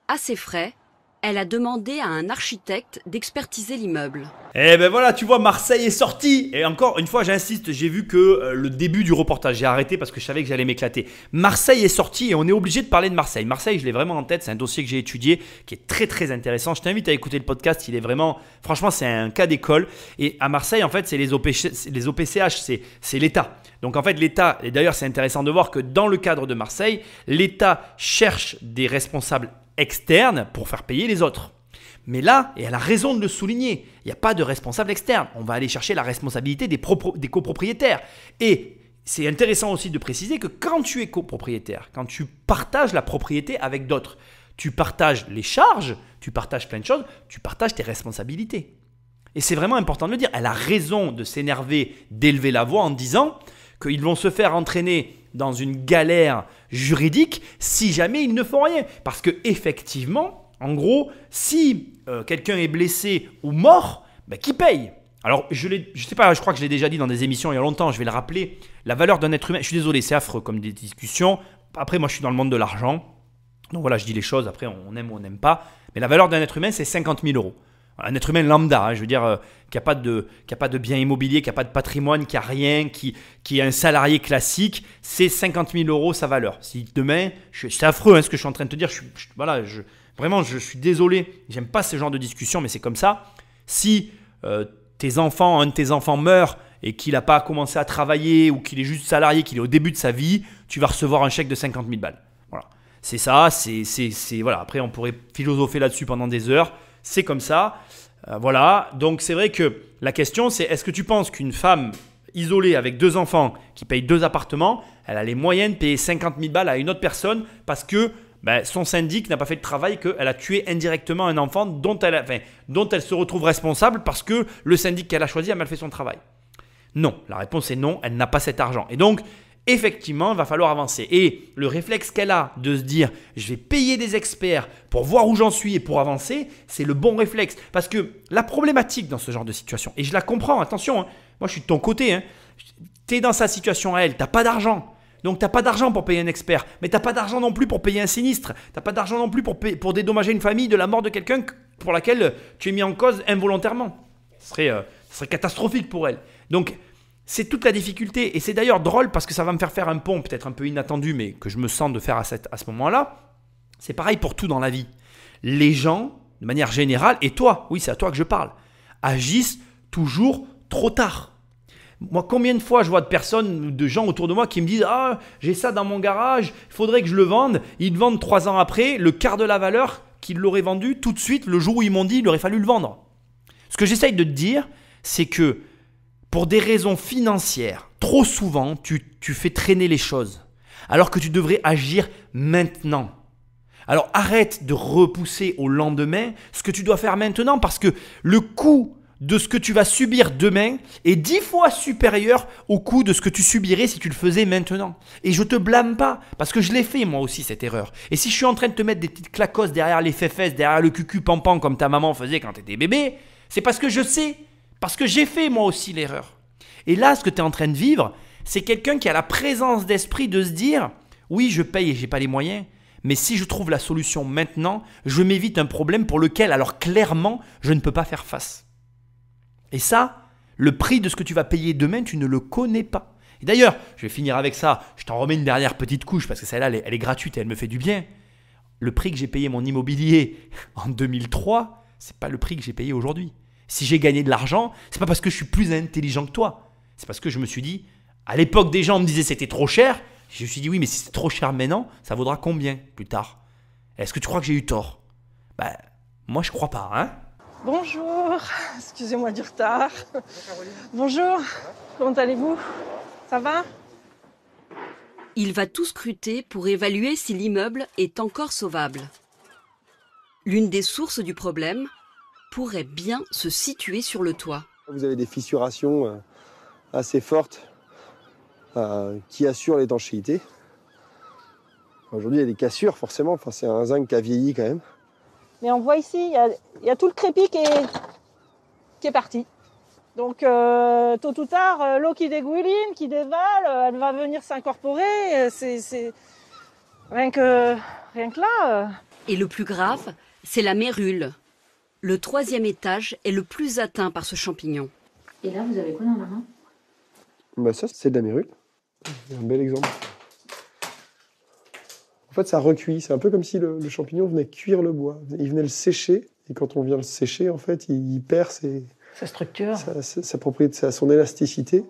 À ses frais, elle a demandé à un architecte d'expertiser l'immeuble. Et ben voilà, tu vois, Marseille est sorti. Et encore une fois, j'insiste, j'ai vu que le début du reportage, j'ai arrêté parce que je savais que j'allais m'éclater. Marseille est sorti et on est obligé de parler de Marseille. Marseille, je l'ai vraiment en tête, c'est un dossier que j'ai étudié qui est très très intéressant. Je t'invite à écouter le podcast, il est vraiment, franchement, c'est un cas d'école. Et à Marseille, en fait, c'est les OPCH, c'est l'État. Donc en fait, l'État, et d'ailleurs c'est intéressant de voir que dans le cadre de Marseille, l'État cherche des responsables externes pour faire payer les autres. Mais là, et elle a raison de le souligner, il n'y a pas de responsable externe. On va aller chercher la responsabilité des copropriétaires. Et c'est intéressant aussi de préciser que quand tu es copropriétaire, quand tu partages la propriété avec d'autres, tu partages les charges, tu partages plein de choses, tu partages tes responsabilités. Et c'est vraiment important de le dire. Elle a raison de s'énerver, d'élever la voix en disant qu'ils vont se faire entraîner dans une galère juridique si jamais ils ne font rien. Parce que effectivement, en gros, si quelqu'un est blessé ou mort, qui paye ? Alors, je sais pas, je crois que je l'ai déjà dit dans des émissions il y a longtemps, je vais le rappeler, la valeur d'un être humain, je suis désolé, c'est affreux comme des discussions. Après, moi, je suis dans le monde de l'argent. Donc voilà, je dis les choses, après, on aime ou on n'aime pas. Mais la valeur d'un être humain, c'est 50 000 €. Un être humain lambda, je veux dire, qui n'a pas de bien immobilier, qui n'a pas de patrimoine, qui n'a rien, qui est un salarié classique, c'est 50 000 € sa valeur. Si demain, c'est affreux ce que je suis en train de te dire, vraiment, je suis désolé, j'aime pas ce genre de discussion, mais c'est comme ça. Si un de tes enfants meurt et qu'il n'a pas commencé à travailler ou qu'il est juste salarié, qu'il est au début de sa vie, tu vas recevoir un chèque de 50 000 balles. Voilà. C'est ça, voilà. Après, on pourrait philosopher là-dessus pendant des heures. C'est comme ça. Voilà. Donc, c'est vrai que la question, c'est est-ce que tu penses qu'une femme isolée avec 2 enfants qui paye 2 appartements, elle a les moyens de payer 50 000 balles à une autre personne parce que son syndic n'a pas fait le travail, qu'elle a tué indirectement un enfant dont elle se retrouve responsable parce que le syndic qu'elle a choisi a mal fait son travail? Non. La réponse est non. Elle n'a pas cet argent. Et donc, effectivement, il va falloir avancer. Et le réflexe qu'elle a de se dire « je vais payer des experts pour voir où j'en suis et pour avancer », c'est le bon réflexe. Parce que la problématique dans ce genre de situation, et je la comprends, attention, hein, moi je suis de ton côté, hein, tu es dans sa situation à elle, tu n'as pas d'argent. Donc tu n'as pas d'argent pour payer un expert, mais tu n'as pas d'argent non plus pour payer un sinistre, tu n'as pas d'argent non plus pour dédommager une famille de la mort de quelqu'un pour laquelle tu es mis en cause involontairement. Ce serait catastrophique pour elle. Donc c'est toute la difficulté, et c'est d'ailleurs drôle parce que ça va me faire un pont peut-être un peu inattendu, mais que je me sens de faire à ce moment-là. C'est pareil pour tout dans la vie. Les gens, de manière générale, et toi, oui c'est à toi que je parle, agissent toujours trop tard. Moi, combien de fois je vois de personnes, de gens autour de moi qui me disent « Ah, j'ai ça dans mon garage, il faudrait que je le vende. » Ils le vendent 3 ans après, le quart de la valeur qu'ils l'auraient vendu tout de suite, le jour où ils m'ont dit il aurait fallu le vendre. Ce que j'essaye de te dire, c'est que pour des raisons financières, trop souvent, tu fais traîner les choses, alors que tu devrais agir maintenant. Alors arrête de repousser au lendemain ce que tu dois faire maintenant, parce que le coût de ce que tu vas subir demain est 10 fois supérieur au coût de ce que tu subirais si tu le faisais maintenant. Et je te blâme pas, parce que je l'ai fait moi aussi cette erreur. Et si je suis en train de te mettre des petites clacos derrière les fesses, derrière le cucu pampan comme ta maman faisait quand tu étais bébé, c'est parce que je sais, parce que j'ai fait moi aussi l'erreur. Et là, ce que tu es en train de vivre, c'est quelqu'un qui a la présence d'esprit de se dire « Oui, je paye et je n'ai pas les moyens, mais si je trouve la solution maintenant, je m'évite un problème pour lequel, alors clairement, je ne peux pas faire face. » Et ça, le prix de ce que tu vas payer demain, tu ne le connais pas. Et d'ailleurs, je vais finir avec ça. Je t'en remets une dernière petite couche parce que celle-là, elle est gratuite et elle me fait du bien. Le prix que j'ai payé mon immobilier en 2003, ce n'est pas le prix que j'ai payé aujourd'hui. Si j'ai gagné de l'argent, ce n'est pas parce que je suis plus intelligent que toi. C'est parce que je me suis dit, à l'époque, des gens me disaient c'était trop cher. Je me suis dit oui, mais si c'est trop cher maintenant, ça vaudra combien plus tard? Est-ce que tu crois que j'ai eu tort? Moi, je crois pas, hein. Bonjour, excusez-moi du retard. Bonjour, comment allez-vous? Ça va? Il va tout scruter pour évaluer si l'immeuble est encore sauvable. L'une des sources du problème pourrait bien se situer sur le toit. Vous avez des fissurations assez fortes qui assurent l'étanchéité. Aujourd'hui, il y a des cassures forcément, c'est un zinc qui a vieilli quand même. Mais on voit ici, il y a tout le crépi qui est parti. Donc tôt ou tard, l'eau qui dégouline, qui dévale, elle va venir s'incorporer. C'est rien que là. Et le plus grave, c'est la mérule. Le 3e étage est le plus atteint par ce champignon. Et là, vous avez quoi dans la main? Ça, c'est de la mérule. C'est un bel exemple. En fait, ça recuit. C'est un peu comme si le champignon venait cuire le bois. Il venait le sécher. Et quand on vient le sécher, en fait, il perd sa structure, sa propriété, son élasticité.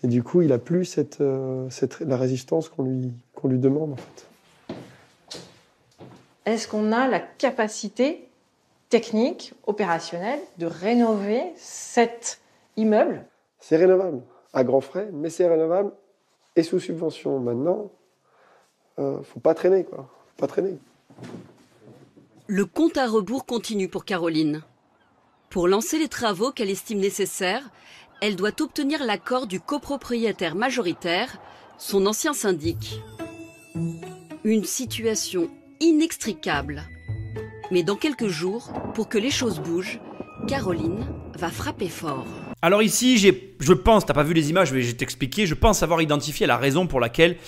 Et du coup, il n'a plus la résistance qu'on lui demande, en fait. Est-ce qu'on a la capacité technique, opérationnelle, de rénover cet immeuble? C'est rénovable, à grands frais, mais c'est rénovable et sous subvention. Maintenant, faut pas traîner, quoi. Faut pas traîner. Le compte à rebours continue pour Caroline. Pour lancer les travaux qu'elle estime nécessaires, elle doit obtenir l'accord du copropriétaire majoritaire, son ancien syndic. Une situation inextricable. Mais dans quelques jours, pour que les choses bougent, Caroline va frapper fort. Alors ici, je pense, tu n'as pas vu les images, mais je vais t'expliquer, je pense avoir identifié la raison pour laquelle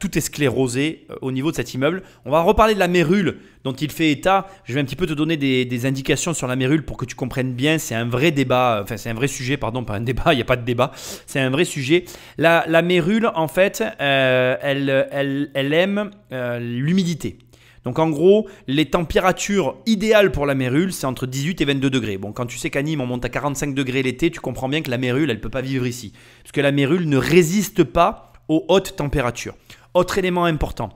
tout est sclérosé au niveau de cet immeuble. On va reparler de la mérule dont il fait état. Je vais un petit peu te donner des indications sur la mérule pour que tu comprennes bien. C'est un vrai débat, enfin c'est un vrai sujet, pardon, pas un débat, il n'y a pas de débat. C'est un vrai sujet. La mérule, en fait, elle aime l'humidité. Donc en gros, les températures idéales pour la mérule, c'est entre 18 et 22 degrés. Bon, quand tu sais qu'à Nîmes, on monte à 45 degrés l'été, tu comprends bien que la mérule, elle ne peut pas vivre ici. Parce que la mérule ne résiste pas aux hautes températures. Autre élément important,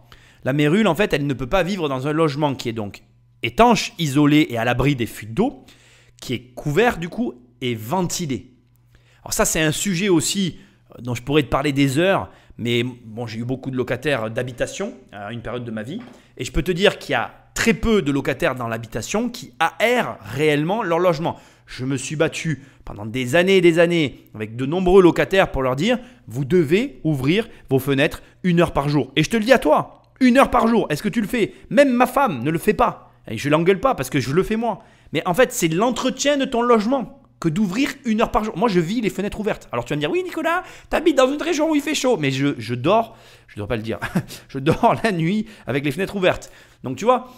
la mérule, en fait, elle ne peut pas vivre dans un logement qui est donc étanche, isolé et à l'abri des fuites d'eau, qui est couvert du coup et ventilé. Alors ça, c'est un sujet aussi dont je pourrais te parler des heures, mais bon, j'ai eu beaucoup de locataires d'habitation à une période de ma vie. Et je peux te dire qu'il y a très peu de locataires dans l'habitation qui aèrent réellement leur logement. Je me suis battu pendant des années et des années avec de nombreux locataires pour leur dire « Vous devez ouvrir vos fenêtres 1 heure par jour. » Et je te le dis à toi, 1 heure par jour, est-ce que tu le fais? Même ma femme ne le fait pas. Et je ne l'engueule pas parce que je le fais moi. Mais en fait, c'est l'entretien de ton logement que d'ouvrir 1 heure par jour. Moi, je vis les fenêtres ouvertes. Alors, tu vas me dire, oui, Nicolas, tu habites dans une région où il fait chaud. Mais je dors, je ne dois pas le dire, je dors la nuit avec les fenêtres ouvertes. Donc, tu vois,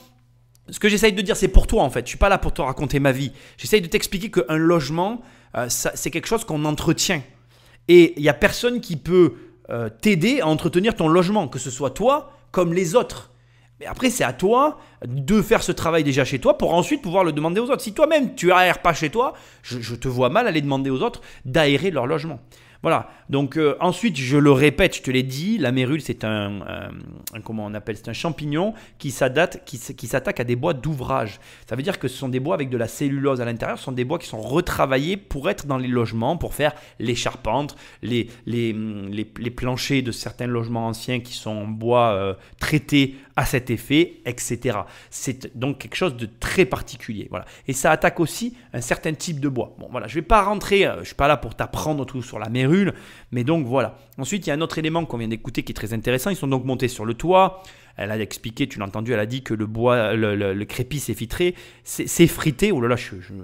ce que j'essaye de dire, c'est pour toi, en fait. Je ne suis pas là pour te raconter ma vie. J'essaye de t'expliquer qu'un logement, c'est quelque chose qu'on entretient. Et il n'y a personne qui peut t'aider à entretenir ton logement, que ce soit toi comme les autres. Mais après, c'est à toi de faire ce travail déjà chez toi pour ensuite pouvoir le demander aux autres. Si toi-même, tu aères pas chez toi, je te vois mal aller demander aux autres d'aérer leur logement. Voilà. Donc ensuite, je le répète, je te l'ai dit, la mérule, c'est comment on appelle, c'est un champignon qui s'attaque à des bois d'ouvrage. Ça veut dire que ce sont des bois avec de la cellulose à l'intérieur. Ce sont des bois qui sont retravaillés pour être dans les logements, pour faire les charpentes, les planchers de certains logements anciens qui sont en bois traités à cet effet, etc. C'est donc quelque chose de très particulier. Voilà. Et ça attaque aussi un certain type de bois. Bon, voilà, je ne vais pas rentrer, je ne suis pas là pour t'apprendre tout sur la mérule, mais donc voilà. Ensuite, il y a un autre élément qu'on vient d'écouter qui est très intéressant. Ils sont donc montés sur le toit. Elle a expliqué, tu l'as entendu, elle a dit que le bois, le crépi s'est frité. Oh là là,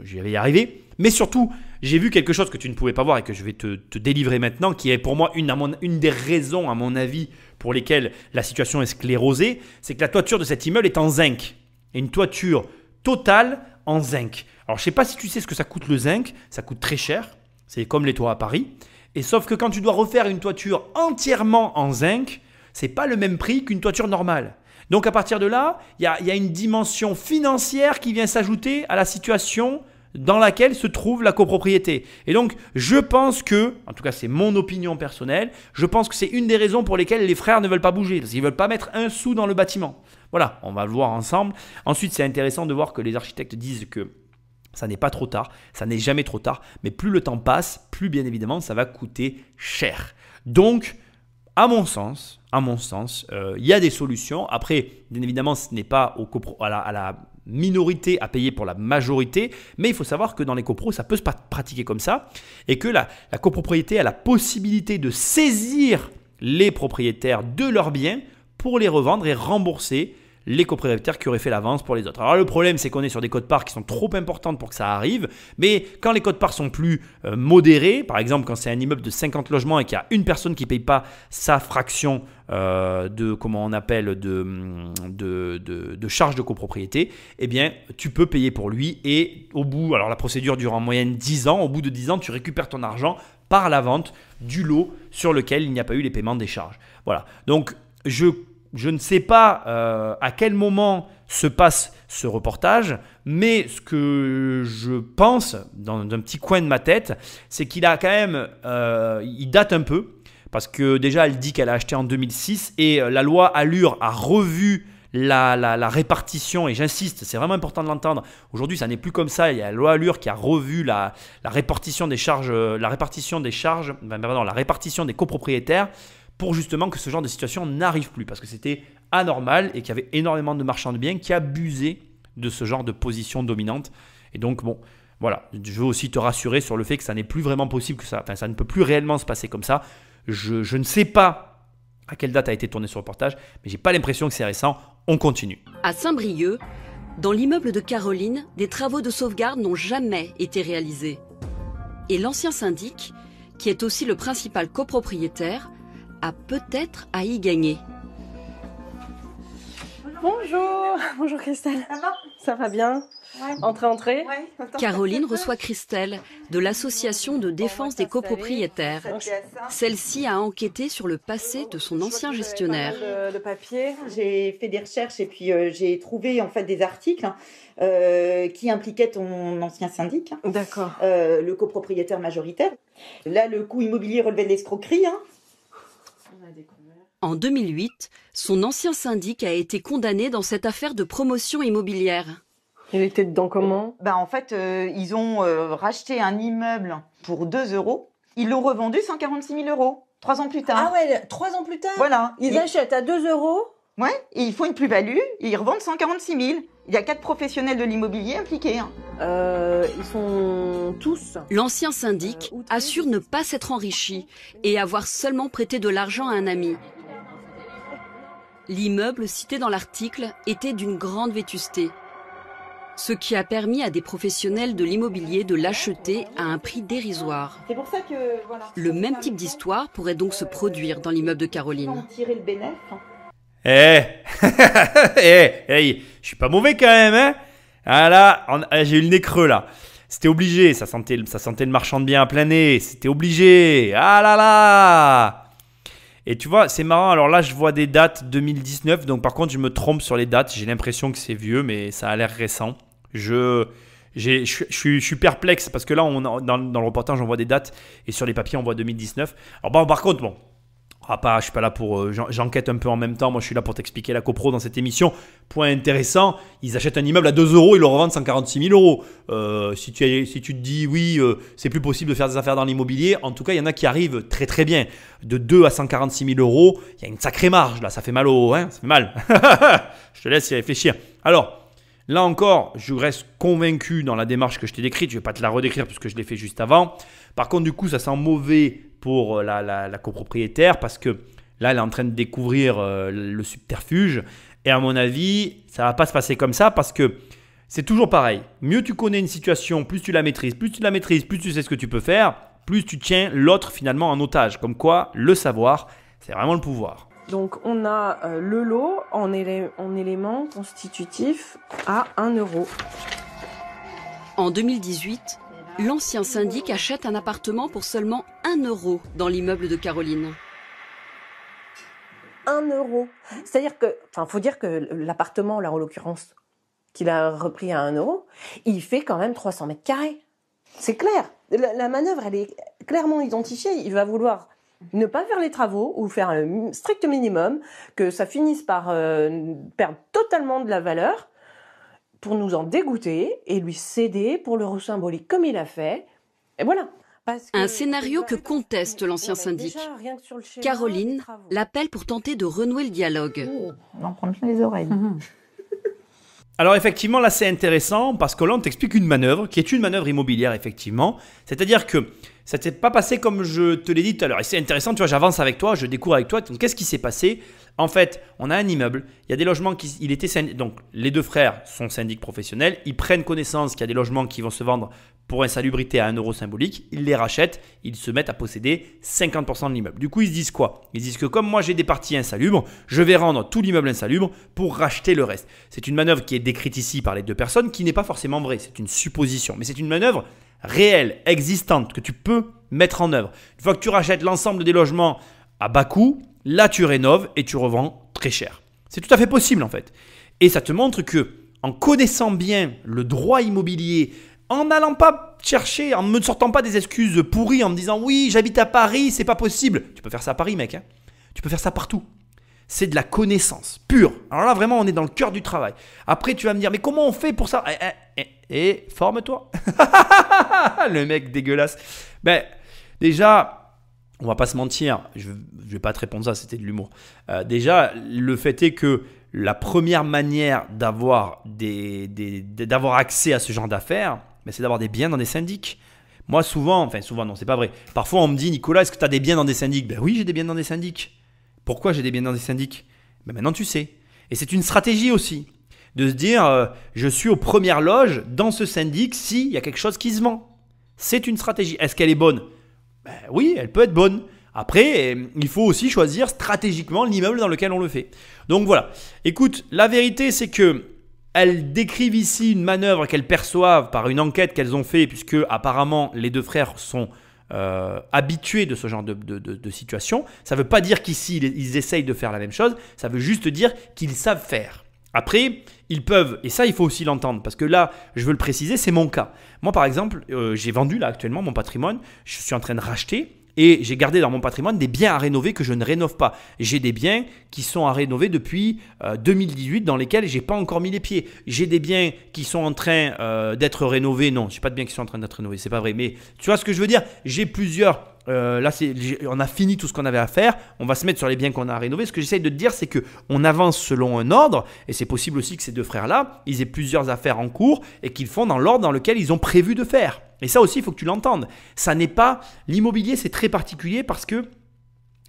j'y vais y arriver. Mais surtout, j'ai vu quelque chose que tu ne pouvais pas voir et que je vais te délivrer maintenant, qui est pour moi une des raisons, à mon avis, pour lesquelles la situation est sclérosée. C'est que la toiture de cet immeuble est en zinc. Et une toiture totale en zinc. Alors, je ne sais pas si tu sais ce que ça coûte le zinc. Ça coûte très cher. C'est comme les toits à Paris. Et sauf que quand tu dois refaire une toiture entièrement en zinc, ce n'est pas le même prix qu'une toiture normale. Donc à partir de là, il y a une dimension financière qui vient s'ajouter à la situation dans laquelle se trouve la copropriété. Et donc, je pense que, en tout cas c'est mon opinion personnelle, je pense que c'est une des raisons pour lesquelles les frères ne veulent pas bouger, parce qu'ils ne veulent pas mettre un sou dans le bâtiment. Voilà, on va le voir ensemble. Ensuite, c'est intéressant de voir que les architectes disent que ça n'est pas trop tard, ça n'est jamais trop tard, mais plus le temps passe, plus bien évidemment ça va coûter cher. Donc, à mon sens, il y a des solutions. Après, bien évidemment, ce n'est pas à la minorité à payer pour la majorité, mais il faut savoir que dans les copros, ça peut se pratiquer comme ça et que la copropriété a la possibilité de saisir les propriétaires de leurs biens pour les revendre et rembourser les copropriétaires qui auraient fait l'avance pour les autres. Alors le problème, c'est qu'on est sur des quotes-parts qui sont trop importantes pour que ça arrive, mais quand les quotes-parts sont plus modérées, par exemple quand c'est un immeuble de 50 logements et qu'il y a une personne qui ne paye pas sa fraction de charge de copropriété, eh bien tu peux payer pour lui et au bout, alors la procédure dure en moyenne 10 ans, au bout de 10 ans, tu récupères ton argent par la vente du lot sur lequel il n'y a pas eu les paiements des charges. Voilà, donc je ne sais pas à quel moment se passe ce reportage, mais ce que je pense dans un petit coin de ma tête, c'est qu'il a quand même, il date un peu, parce que déjà elle dit qu'elle a acheté en 2006 et la loi Allure a revu la répartition, et j'insiste, c'est vraiment important de l'entendre. Aujourd'hui, ça n'est plus comme ça. Il y a la loi Allure qui a revu la répartition des charges, la répartition des copropriétaires, pour justement que ce genre de situation n'arrive plus, parce que c'était anormal et qu'il y avait énormément de marchands de biens qui abusaient de ce genre de position dominante. Et donc, bon, voilà, je veux aussi te rassurer sur le fait que ça n'est plus vraiment possible, ça ne peut plus réellement se passer comme ça. Je ne sais pas à quelle date a été tourné ce reportage, mais j'ai pas l'impression que c'est récent. On continue. À Saint-Brieuc, dans l'immeuble de Caroline, des travaux de sauvegarde n'ont jamais été réalisés. Et l'ancien syndic, qui est aussi le principal copropriétaire, a peut-être à y gagner. Bonjour Christelle. Ça va bien? Ouais. Entrez. Ouais. Caroline reçoit Christelle de l'association de défense des copropriétaires. Celle-ci a enquêté sur le passé de son ancien gestionnaire. De papier. J'ai fait des recherches et puis j'ai trouvé en fait des articles qui impliquaient ton ancien syndic. D'accord. Le copropriétaire majoritaire. Là, le coût immobilier relevait de l'escroquerie. En 2008, son ancien syndic a été condamné dans cette affaire de promotion immobilière. Il était dedans comment? En fait, ils ont racheté un immeuble pour 2 €. Ils l'ont revendu 146 000 €, 3 ans plus tard. Ah ouais, 3 ans plus tard? Voilà. Ils achètent à 2 €? Ouais, et ils font une plus-value et ils revendent 146 000. Il y a 4 professionnels de l'immobilier impliqués. Hein. Ils sont tous... L'ancien syndic assure ne pas s'être enrichi et avoir seulement prêté de l'argent à un ami. L'immeuble cité dans l'article était d'une grande vétusté, ce qui a permis à des professionnels de l'immobilier de l'acheter à un prix dérisoire. C'est pour ça que... Voilà. Le même type d'histoire pourrait donc se produire dans l'immeuble de Caroline. Tirer le bénéfice. Je suis pas mauvais quand même, hein. Ah là, j'ai eu le nez creux là. C'était obligé, ça sentait le marchand de biens à plein nez, c'était obligé. Ah là là. Et tu vois, c'est marrant, alors là je vois des dates 2019, donc par contre je me trompe sur les dates, j'ai l'impression que c'est vieux, mais ça a l'air récent. Je suis perplexe parce que là, dans le reportage, on voit des dates et sur les papiers, on voit 2019. Alors bon, par contre, bon. Je suis pas là pour... j'enquête un peu en même temps. Moi, je suis là pour t'expliquer la copro dans cette émission. Point intéressant, ils achètent un immeuble à 2 €, ils le revendent 146 000 €. Si tu te dis, oui, c'est plus possible de faire des affaires dans l'immobilier, en tout cas, il y en a qui arrivent très très bien. De 2 à 146 000 €, il y a une sacrée marge. Là, ça fait mal ça fait mal. Je te laisse y réfléchir. Alors, là encore, je reste convaincu dans la démarche que je t'ai décrite. Je ne vais pas te la redécrire puisque je l'ai fait juste avant. Par contre, du coup, ça sent mauvais pour la copropriétaire parce que là, elle est en train de découvrir le subterfuge. Et à mon avis, ça ne va pas se passer comme ça parce que c'est toujours pareil. Mieux tu connais une situation, plus tu la maîtrises, plus tu sais ce que tu peux faire, plus tu tiens l'autre finalement en otage. Comme quoi, le savoir, c'est vraiment le pouvoir. Donc on a le lot en éléments constitutifs à 1 €. En 2018, l'ancien syndic achète un appartement pour seulement 1 € dans l'immeuble de Caroline. 1 €. C'est-à-dire que, faut dire que l'appartement, là en l'occurrence, qu'il a repris à 1 €, il fait quand même 300 mètres carrés. C'est clair. La manœuvre, elle est clairement identifiée. Il va vouloir ne pas faire les travaux ou faire un strict minimum, que ça finisse par perdre totalement de la valeur pour nous en dégoûter et lui céder pour l'euro symbolique comme il a fait. Et voilà. Un scénario que conteste l'ancien syndic. Caroline l'appelle pour tenter de renouer le dialogue. On en prend plein les oreilles. Alors effectivement, là c'est intéressant parce que là on t'explique une manœuvre qui est une manœuvre immobilière effectivement. C'est-à-dire que ça ne s'est pas passé comme je te l'ai dit tout à l'heure. Et c'est intéressant, tu vois, j'avance avec toi, je découvre avec toi. Donc qu'est-ce qui s'est passé ? En fait, on a un immeuble, il y a des logements donc les deux frères sont syndics professionnels, ils prennent connaissance qu'il y a des logements qui vont se vendre pour insalubrité à 1 € symbolique, ils les rachètent, ils se mettent à posséder 50% de l'immeuble. Du coup, ils se disent quoi ? Ils disent que comme moi j'ai des parties insalubres, je vais rendre tout l'immeuble insalubre pour racheter le reste. C'est une manœuvre qui est décrite ici par les deux personnes, qui n'est pas forcément vraie, c'est une supposition, mais c'est une manœuvre réelle, existante, que tu peux mettre en œuvre. Une fois que tu rachètes l'ensemble des logements à bas coût, là tu rénoves et tu revends très cher. C'est tout à fait possible en fait. Et ça te montre que en connaissant bien le droit immobilier, en n'allant pas chercher, en ne me sortant pas des excuses pourries, en me disant oui j'habite à Paris, c'est pas possible. Tu peux faire ça à Paris mec, hein. Tu peux faire ça partout. C'est de la connaissance pure. Alors là vraiment on est dans le cœur du travail. Après tu vas me dire mais comment on fait pour ça ? Et forme-toi. Le mec dégueulasse. Ben déjà, on va pas se mentir, je vais pas te répondre ça, c'était de l'humour. Déjà, le fait est que la première manière d'avoir accès à ce genre d'affaires, ben, c'est d'avoir des biens dans des syndics. Moi souvent non c'est pas vrai. Parfois on me dit Nicolas, est-ce que tu as des biens dans des syndics ? Ben oui, j'ai des biens dans des syndics. Pourquoi j'ai des biens dans des syndics ? Ben maintenant tu sais. Et c'est une stratégie aussi. De se dire, je suis aux premières loges dans ce syndic s'il y a quelque chose qui se vend. C'est une stratégie. Est-ce qu'elle est bonne ? Ben oui, elle peut être bonne. Après, il faut aussi choisir stratégiquement l'immeuble dans lequel on le fait. Donc voilà. Écoute, la vérité, c'est qu'elles décrivent ici une manœuvre qu'elles perçoivent par une enquête qu'elles ont fait, puisque apparemment les deux frères sont habitués de ce genre de situation. Ça ne veut pas dire qu'ici, ils essayent de faire la même chose. Ça veut juste dire qu'ils savent faire. Après, ils peuvent, et ça il faut aussi l'entendre, parce que là, je veux le préciser, c'est mon cas. Moi par exemple, j'ai vendu là actuellement mon patrimoine, je suis en train de racheter, Et j'ai gardé dans mon patrimoine des biens à rénover que je ne rénove pas. J'ai des biens qui sont à rénover depuis 2018 dans lesquels je n'ai pas encore mis les pieds. J'ai des biens qui sont en train d'être rénovés. Non, je n'ai pas de biens qui sont en train d'être rénovés, c'est pas vrai. Mais tu vois ce que je veux dire? J'ai plusieurs... là, on a fini tout ce qu'on avait à faire. On va se mettre sur les biens qu'on a à rénover. Ce que j'essaye de te dire, c'est qu'on avance selon un ordre. Et c'est possible aussi que ces deux frères-là, ils aient plusieurs affaires en cours et qu'ils font dans l'ordre dans lequel ils ont prévu de faire. Et ça aussi, il faut que tu l'entendes. Ça n'est pas... L'immobilier, c'est très particulier parce que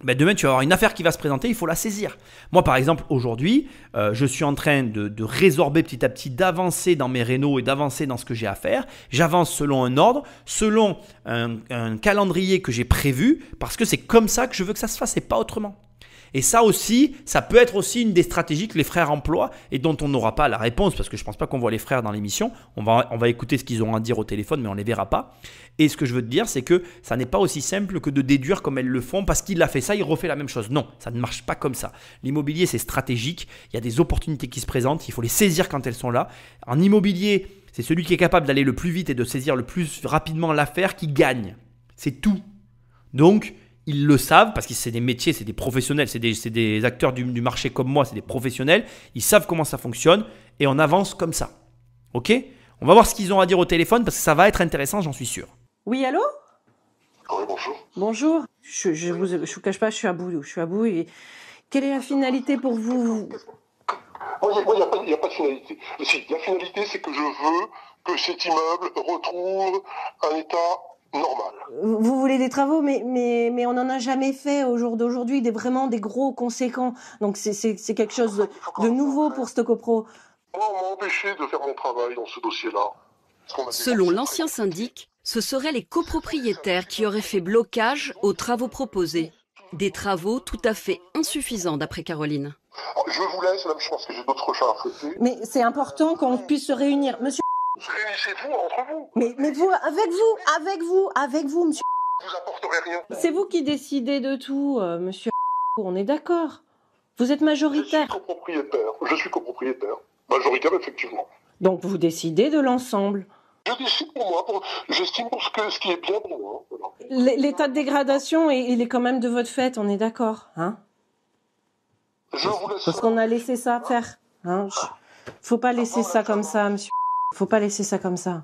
demain, tu vas avoir une affaire qui va se présenter, il faut la saisir. Moi, par exemple, aujourd'hui, je suis en train de résorber petit à petit, d'avancer dans mes rénaux et d'avancer dans ce que j'ai à faire. J'avance selon un ordre, selon un calendrier que j'ai prévu, parce que c'est comme ça que je veux que ça se fasse et pas autrement. Et ça aussi, ça peut être aussi une des stratégies que les frères emploient et dont on n'aura pas la réponse parce que je ne pense pas qu'on voit les frères dans l'émission. On va écouter ce qu'ils ont à dire au téléphone, mais on ne les verra pas. Et ce que je veux te dire, c'est que ça n'est pas aussi simple que de déduire comme elles le font parce qu'il a fait ça, il refait la même chose. Non, ça ne marche pas comme ça. L'immobilier, c'est stratégique. Il y a des opportunités qui se présentent. Il faut les saisir quand elles sont là. En immobilier, c'est celui qui est capable d'aller le plus vite et de saisir le plus rapidement l'affaire qui gagne. C'est tout. Donc, ils le savent parce que c'est des métiers, c'est des professionnels, c'est des acteurs du marché comme moi, c'est des professionnels. Ils savent comment ça fonctionne et on avance comme ça. Ok? On va voir ce qu'ils ont à dire au téléphone parce que ça va être intéressant, j'en suis sûr. Oui, allô? Oui, bonjour. Bonjour. Je vous cache pas, je suis à bout. Et quelle est la finalité pour vous? Il n'y a pas de finalité. Si, la finalité, c'est que je veux que cet immeuble retrouve un état normal. Vous voulez des travaux, mais on n'en a jamais fait au jour d'aujourd'hui, vraiment des gros conséquents. Donc c'est quelque chose de nouveau pour Stocopro. Moi, on m'a empêché de faire mon travail dans ce dossier-là. Selon l'ancien syndic, ce seraient les copropriétaires qui auraient fait blocage aux travaux proposés. Des travaux tout à fait insuffisants d'après Caroline. Je vous laisse, là, je pense que j'ai d'autres chats à fouetter. Mais c'est important qu'on puisse se réunir. Monsieur... Réunissez-vous entre vous. Mais vous, avec vous, monsieur... Vous apporterez rien. C'est vous qui décidez de tout, monsieur... On est d'accord. Vous êtes majoritaire. Je suis copropriétaire. Majoritaire, effectivement. Donc vous décidez de l'ensemble. Je décide pour moi. J'estime pour ce qui est bien pour moi. Voilà. L'état de dégradation, il est quand même de votre fait, on est d'accord, hein? Je vous laisse. Parce qu'on a laissé ça faire. Hein? Faut pas laisser ça comme ça, monsieur. Faut pas laisser ça comme ça.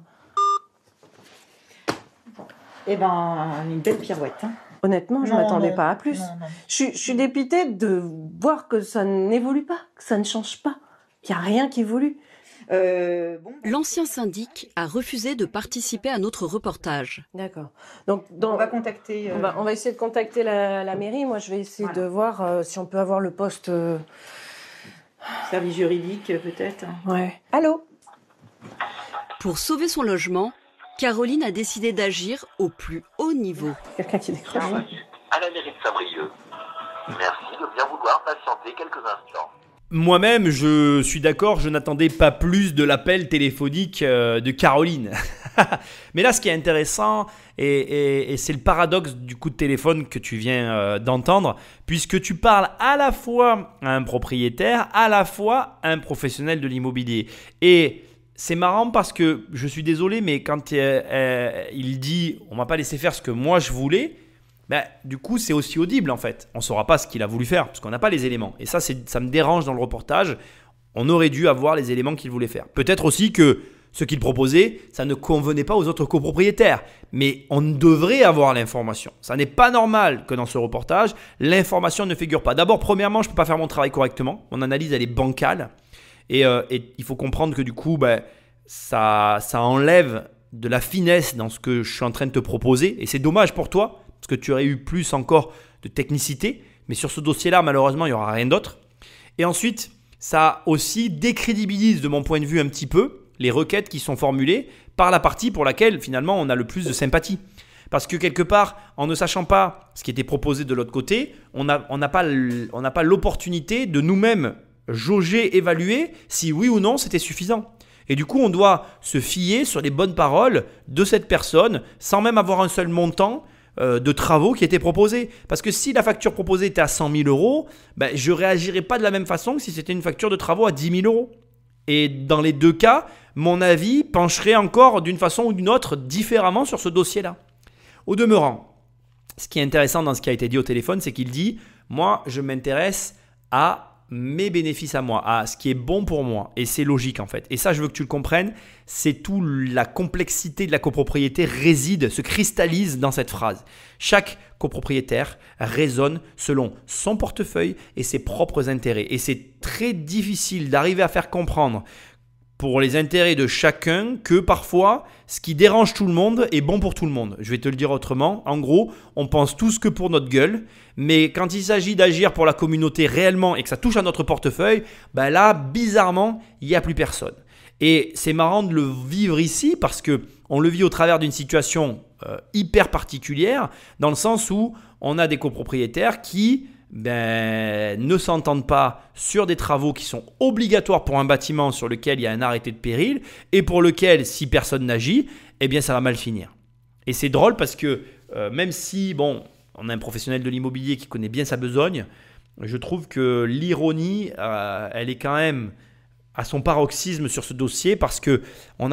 Eh ben, une belle pirouette. Hein. Honnêtement, je m'attendais pas à plus. Non. Je suis dépitée de voir que ça n'évolue pas, que ça ne change pas, qu'il n'y a rien qui évolue. L'ancien syndic a refusé de participer à notre reportage. D'accord. Donc, on va contacter. On va essayer de contacter la mairie. Moi, je vais essayer de voir si on peut avoir le poste. Service juridique, peut-être. Ouais. Allô? Pour sauver son logement, Caroline a décidé d'agir au plus haut niveau. Quelqu'un qui décroche. À la mairie de Saint-Brieuc. Merci de bien vouloir patienter quelques instants. Moi-même, je suis d'accord, je n'attendais pas plus de l'appel téléphonique de Caroline. Mais là, ce qui est intéressant, et c'est le paradoxe du coup de téléphone que tu viens d'entendre, puisque tu parles à la fois à un propriétaire, à la fois à un professionnel de l'immobilier. Et c'est marrant parce que, je suis désolé, mais quand il dit « on ne m'a pas laissé faire ce que moi je voulais », du coup, c'est aussi audible en fait. On ne saura pas ce qu'il a voulu faire parce qu'on n'a pas les éléments. Et ça me dérange dans le reportage. On aurait dû avoir les éléments qu'il voulait faire. Peut-être aussi que ce qu'il proposait, ça ne convenait pas aux autres copropriétaires. Mais on devrait avoir l'information. Ça n'est pas normal que dans ce reportage, l'information ne figure pas. D'abord, premièrement, je ne peux pas faire mon travail correctement. Mon analyse, elle est bancale. Et il faut comprendre que du coup, ça enlève de la finesse dans ce que je suis en train de te proposer. Et c'est dommage pour toi. Parce que tu aurais eu plus encore de technicité. Mais sur ce dossier-là, malheureusement, il n'y aura rien d'autre. Et ensuite, ça aussi décrédibilise de mon point de vue un petit peu les requêtes qui sont formulées par la partie pour laquelle finalement on a le plus de sympathie. Parce que quelque part, en ne sachant pas ce qui était proposé de l'autre côté, on n'a pas l'opportunité de nous-mêmes jauger, évaluer si oui ou non c'était suffisant. Et du coup, on doit se fier sur les bonnes paroles de cette personne sans même avoir un seul montant de travaux qui étaient proposés. Parce que si la facture proposée était à 100 000 euros, je ne réagirais pas de la même façon que si c'était une facture de travaux à 10 000 euros. Et dans les deux cas, mon avis pencherait encore d'une façon ou d'une autre différemment sur ce dossier-là. Au demeurant, ce qui est intéressant dans ce qui a été dit au téléphone, c'est qu'il dit « Moi, je m'intéresse à mes bénéfices à moi, à ce qui est bon pour moi. » Et c'est logique en fait. Et ça, je veux que tu le comprennes, c'est tout la complexité de la copropriété se cristallise dans cette phrase. Chaque copropriétaire raisonne selon son portefeuille et ses propres intérêts. Et c'est très difficile d'arriver à faire comprendre pour les intérêts de chacun que parfois, ce qui dérange tout le monde est bon pour tout le monde. Je vais te le dire autrement. En gros, on pense tous que pour notre gueule, mais quand il s'agit d'agir pour la communauté réellement et que ça touche à notre portefeuille, ben là, bizarrement, il n'y a plus personne. Et c'est marrant de le vivre ici parce qu'on le vit au travers d'une situation hyper particulière, dans le sens où on a des copropriétaires qui ne s'entendent pas sur des travaux qui sont obligatoires pour un bâtiment sur lequel il y a un arrêté de péril et pour lequel, si personne n'agit, eh bien ça va mal finir. Et c'est drôle parce que même si on a un professionnel de l'immobilier qui connaît bien sa besogne, je trouve que l'ironie, elle est quand même à son paroxysme sur ce dossier parce que on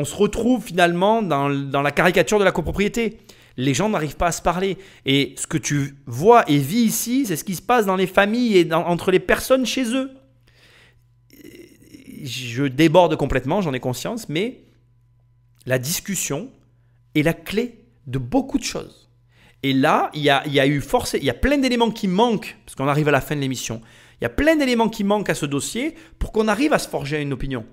se retrouve finalement dans la caricature de la copropriété. Les gens n'arrivent pas à se parler. Et ce que tu vois et vis ici, c'est ce qui se passe dans les familles et entre les personnes chez eux. Je déborde complètement, j'en ai conscience, mais la discussion est la clé de beaucoup de choses. Et là, il y a plein d'éléments qui manquent, parce qu'on arrive à la fin de l'émission. Il y a plein d'éléments qui manquent à ce dossier pour qu'on arrive à se forger une opinion.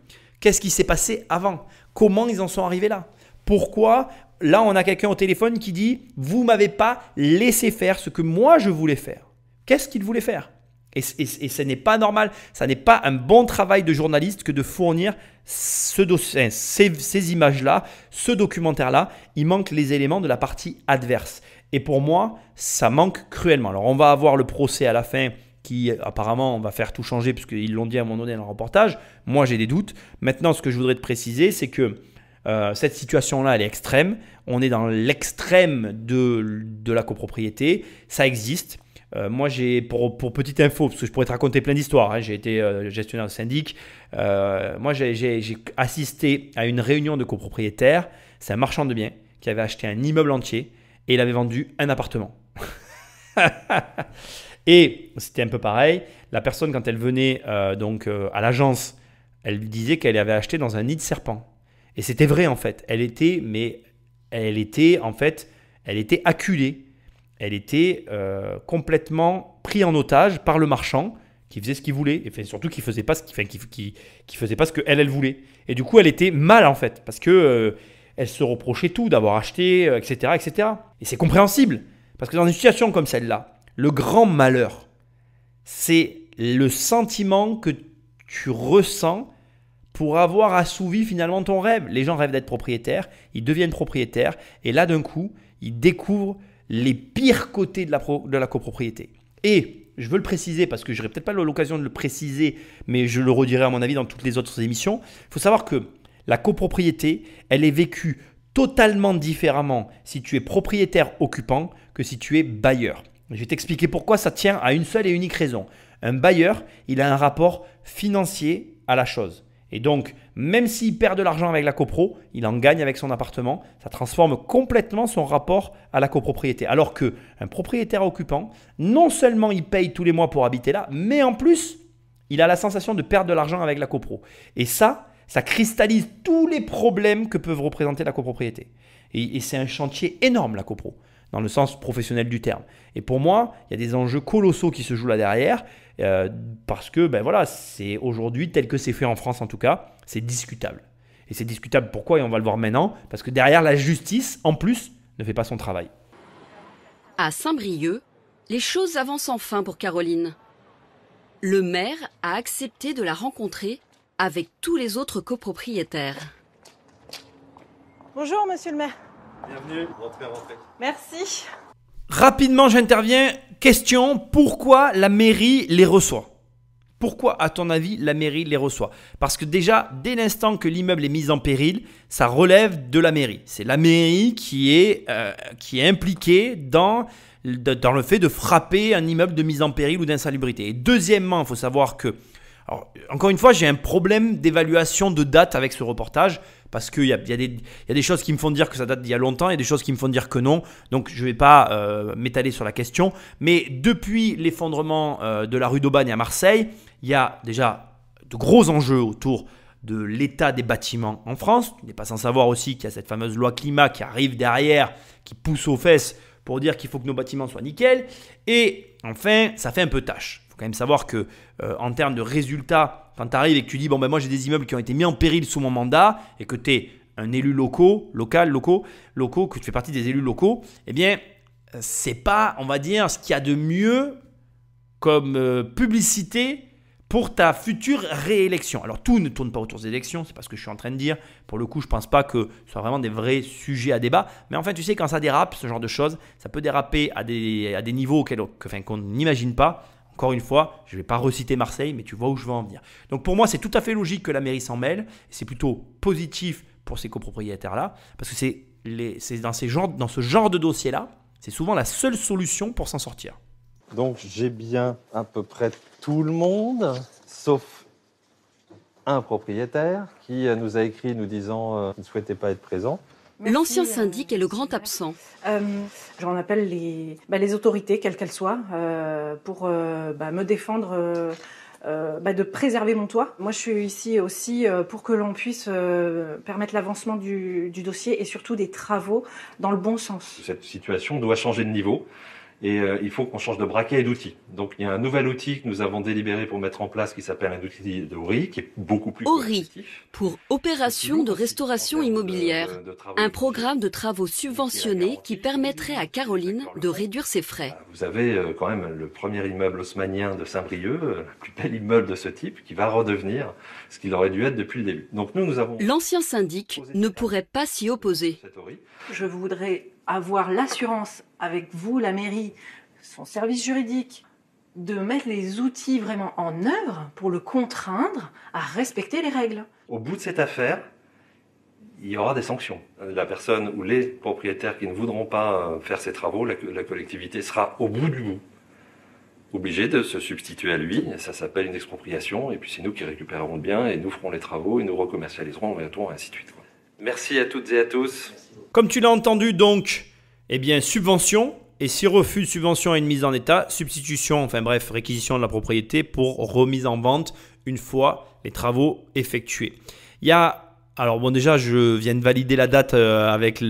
Qu'est-ce qui s'est passé avant? Comment ils en sont arrivés là? Pourquoi? Là, on a quelqu'un au téléphone qui dit « Vous ne m'avez pas laissé faire ce que moi je voulais faire. » Qu'est-ce qu'il voulait faire? Et ce n'est pas normal. Ça n'est pas un bon travail de journaliste que de fournir ces images-là, ce documentaire-là. Il manque les éléments de la partie adverse. Et pour moi, ça manque cruellement. Alors, on va avoir le procès à la fin qui apparemment va faire tout changer puisqu'ils l'ont dit à un moment donné dans le reportage. Moi, j'ai des doutes. Maintenant, ce que je voudrais te préciser, c'est que cette situation-là, elle est extrême. On est dans l'extrême de la copropriété. Ça existe. Moi, pour petite info, parce que je pourrais te raconter plein d'histoires, j'ai été gestionnaire de syndic. Moi, j'ai assisté à une réunion de copropriétaires. C'est un marchand de biens qui avait acheté un immeuble entier et il avait vendu un appartement. Et c'était un peu pareil. La personne, quand elle venait à l'agence, elle disait qu'elle avait acheté dans un nid de serpent. Et c'était vrai en fait. Elle était acculée. Elle était complètement prise en otage par le marchand qui faisait ce qu'il voulait. Et surtout qui faisait pas ce qu'elle voulait. Et du coup, elle était mal en fait parce que elle se reprochait tout d'avoir acheté, etc., etc. Et c'est compréhensible parce que dans une situation comme celle-là, le grand malheur, c'est le sentiment que tu ressens pour avoir assouvi finalement ton rêve. Les gens rêvent d'être propriétaires, ils deviennent propriétaires et là d'un coup, ils découvrent les pires côtés de la copropriété. Et je veux le préciser parce que je n'aurai peut-être pas l'occasion de le préciser, mais je le redirai à mon avis dans toutes les autres émissions. Il faut savoir que la copropriété, elle est vécue totalement différemment si tu es propriétaire occupant que si tu es bailleur. Je vais t'expliquer pourquoi ça tient à une seule et unique raison. Un bailleur, il a un rapport financier à la chose. Et donc, même s'il perd de l'argent avec la copro, il en gagne avec son appartement. Ça transforme complètement son rapport à la copropriété. Alors qu'un propriétaire occupant, non seulement il paye tous les mois pour habiter là, mais en plus, il a la sensation de perdre de l'argent avec la copro. Et ça cristallise tous les problèmes que peuvent représenter la copropriété. Et c'est un chantier énorme, la copro, dans le sens professionnel du terme. Et pour moi, il y a des enjeux colossaux qui se jouent là derrière. Parce que c'est aujourd'hui, tel que c'est fait en France en tout cas, c'est discutable. Et c'est discutable pourquoi, et on va le voir maintenant, parce que derrière la justice, en plus, ne fait pas son travail. À Saint-Brieuc, les choses avancent enfin pour Caroline. Le maire a accepté de la rencontrer avec tous les autres copropriétaires. Bonjour monsieur le maire. Bienvenue, rentrez. Merci. Rapidement, j'interviens. Question, pourquoi la mairie les reçoit? Pourquoi, à ton avis, la mairie les reçoit? Parce que déjà, dès l'instant que l'immeuble est mis en péril, ça relève de la mairie. C'est la mairie qui est impliquée dans le fait de frapper un immeuble de mise en péril ou d'insalubrité. Et deuxièmement, il faut savoir que Alors, encore une fois, j'ai un problème d'évaluation de date avec ce reportage parce qu'il y a des choses qui me font dire que ça date d'il y a longtemps et des choses qui me font dire que non. Donc, je ne vais pas m'étaler sur la question. Mais depuis l'effondrement de la rue d'Aubagne à Marseille, il y a déjà de gros enjeux autour de l'état des bâtiments en France. Tu n'es pas sans savoir aussi qu'il y a cette fameuse loi climat qui arrive derrière, qui pousse aux fesses pour dire qu'il faut que nos bâtiments soient nickel. Et enfin, ça fait un peu tâche. Il faut quand même savoir que en termes de résultats, quand tu arrives et que tu dis bon ben moi j'ai des immeubles qui ont été mis en péril sous mon mandat et que tu es un élu locaux, que tu fais partie des élus locaux, eh bien c'est pas, on va dire, ce qu'il y a de mieux comme publicité pour ta future réélection. Alors tout ne tourne pas autour des élections, c'est pas ce que je suis en train de dire. Pour le coup, je pense pas que ce soit vraiment des vrais sujets à débat. Mais enfin, tu sais, quand ça dérape, ce genre de choses, ça peut déraper à des niveaux qu'on n'imagine pas. Encore une fois, je ne vais pas reciter Marseille, mais tu vois où je veux en venir. Donc pour moi, c'est tout à fait logique que la mairie s'en mêle. C'est plutôt positif pour ces copropriétaires-là, parce que c'est dans ce genre de dossier-là, c'est souvent la seule solution pour s'en sortir. Donc j'ai bien à peu près tout le monde, sauf un propriétaire qui nous a écrit nous disant qu'il ne souhaitait pas être présent. L'ancien syndic est le grand absent. J'en appelle les autorités, quelles qu'elles soient, pour me défendre, de préserver mon toit. Moi, je suis ici aussi pour que l'on puisse permettre l'avancement du dossier et surtout des travaux dans le bon sens. Cette situation doit changer de niveau. Et il faut qu'on change de braquet et d'outil. Donc il y a un nouvel outil que nous avons délibéré pour mettre en place qui s'appelle un outil de ORI, qui est beaucoup plus ORI, pour Opération de Restauration Immobilière, un programme de travaux subventionnés qui permettrait à Caroline de réduire ses frais. Vous avez quand même le premier immeuble haussmannien de Saint-Brieuc, le plus bel immeuble de ce type, qui va redevenir ce qu'il aurait dû être depuis le début. Donc nous avons... L'ancien syndic ne pourrait pas s'y opposer. Je voudrais avoir l'assurance avec vous, la mairie, son service juridique, de mettre les outils vraiment en œuvre pour le contraindre à respecter les règles. Au bout de cette affaire, il y aura des sanctions. La personne ou les propriétaires qui ne voudront pas faire ces travaux, la collectivité sera au bout du bout obligée de se substituer à lui. Ça s'appelle une expropriation et puis c'est nous qui récupérerons le bien et nous ferons les travaux et nous recommercialiserons et ainsi de suite. Merci à toutes et à tous. Comme tu l'as entendu donc, subvention, et si refus de subvention et une mise en état, substitution, réquisition de la propriété pour remise en vente une fois les travaux effectués. Déjà je viens de valider la date avec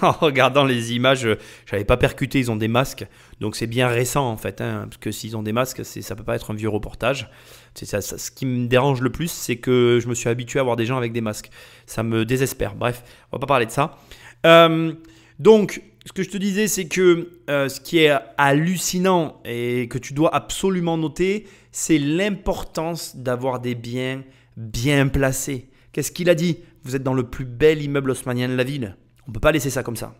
en regardant les images, je n'avais pas percuté, ils ont des masques, donc c'est bien récent en fait, parce que s'ils ont des masques, ça peut pas être un vieux reportage. Ce qui me dérange le plus, c'est que je me suis habitué à voir des gens avec des masques. Ça me désespère. Bref, on va pas parler de ça. Donc, ce que je te disais, c'est que ce qui est hallucinant et que tu dois absolument noter, c'est l'importance d'avoir des biens bien placés. Qu'est-ce qu'il a dit? Vous êtes dans le plus bel immeuble haussmannien de la ville. On ne peut pas laisser ça comme ça.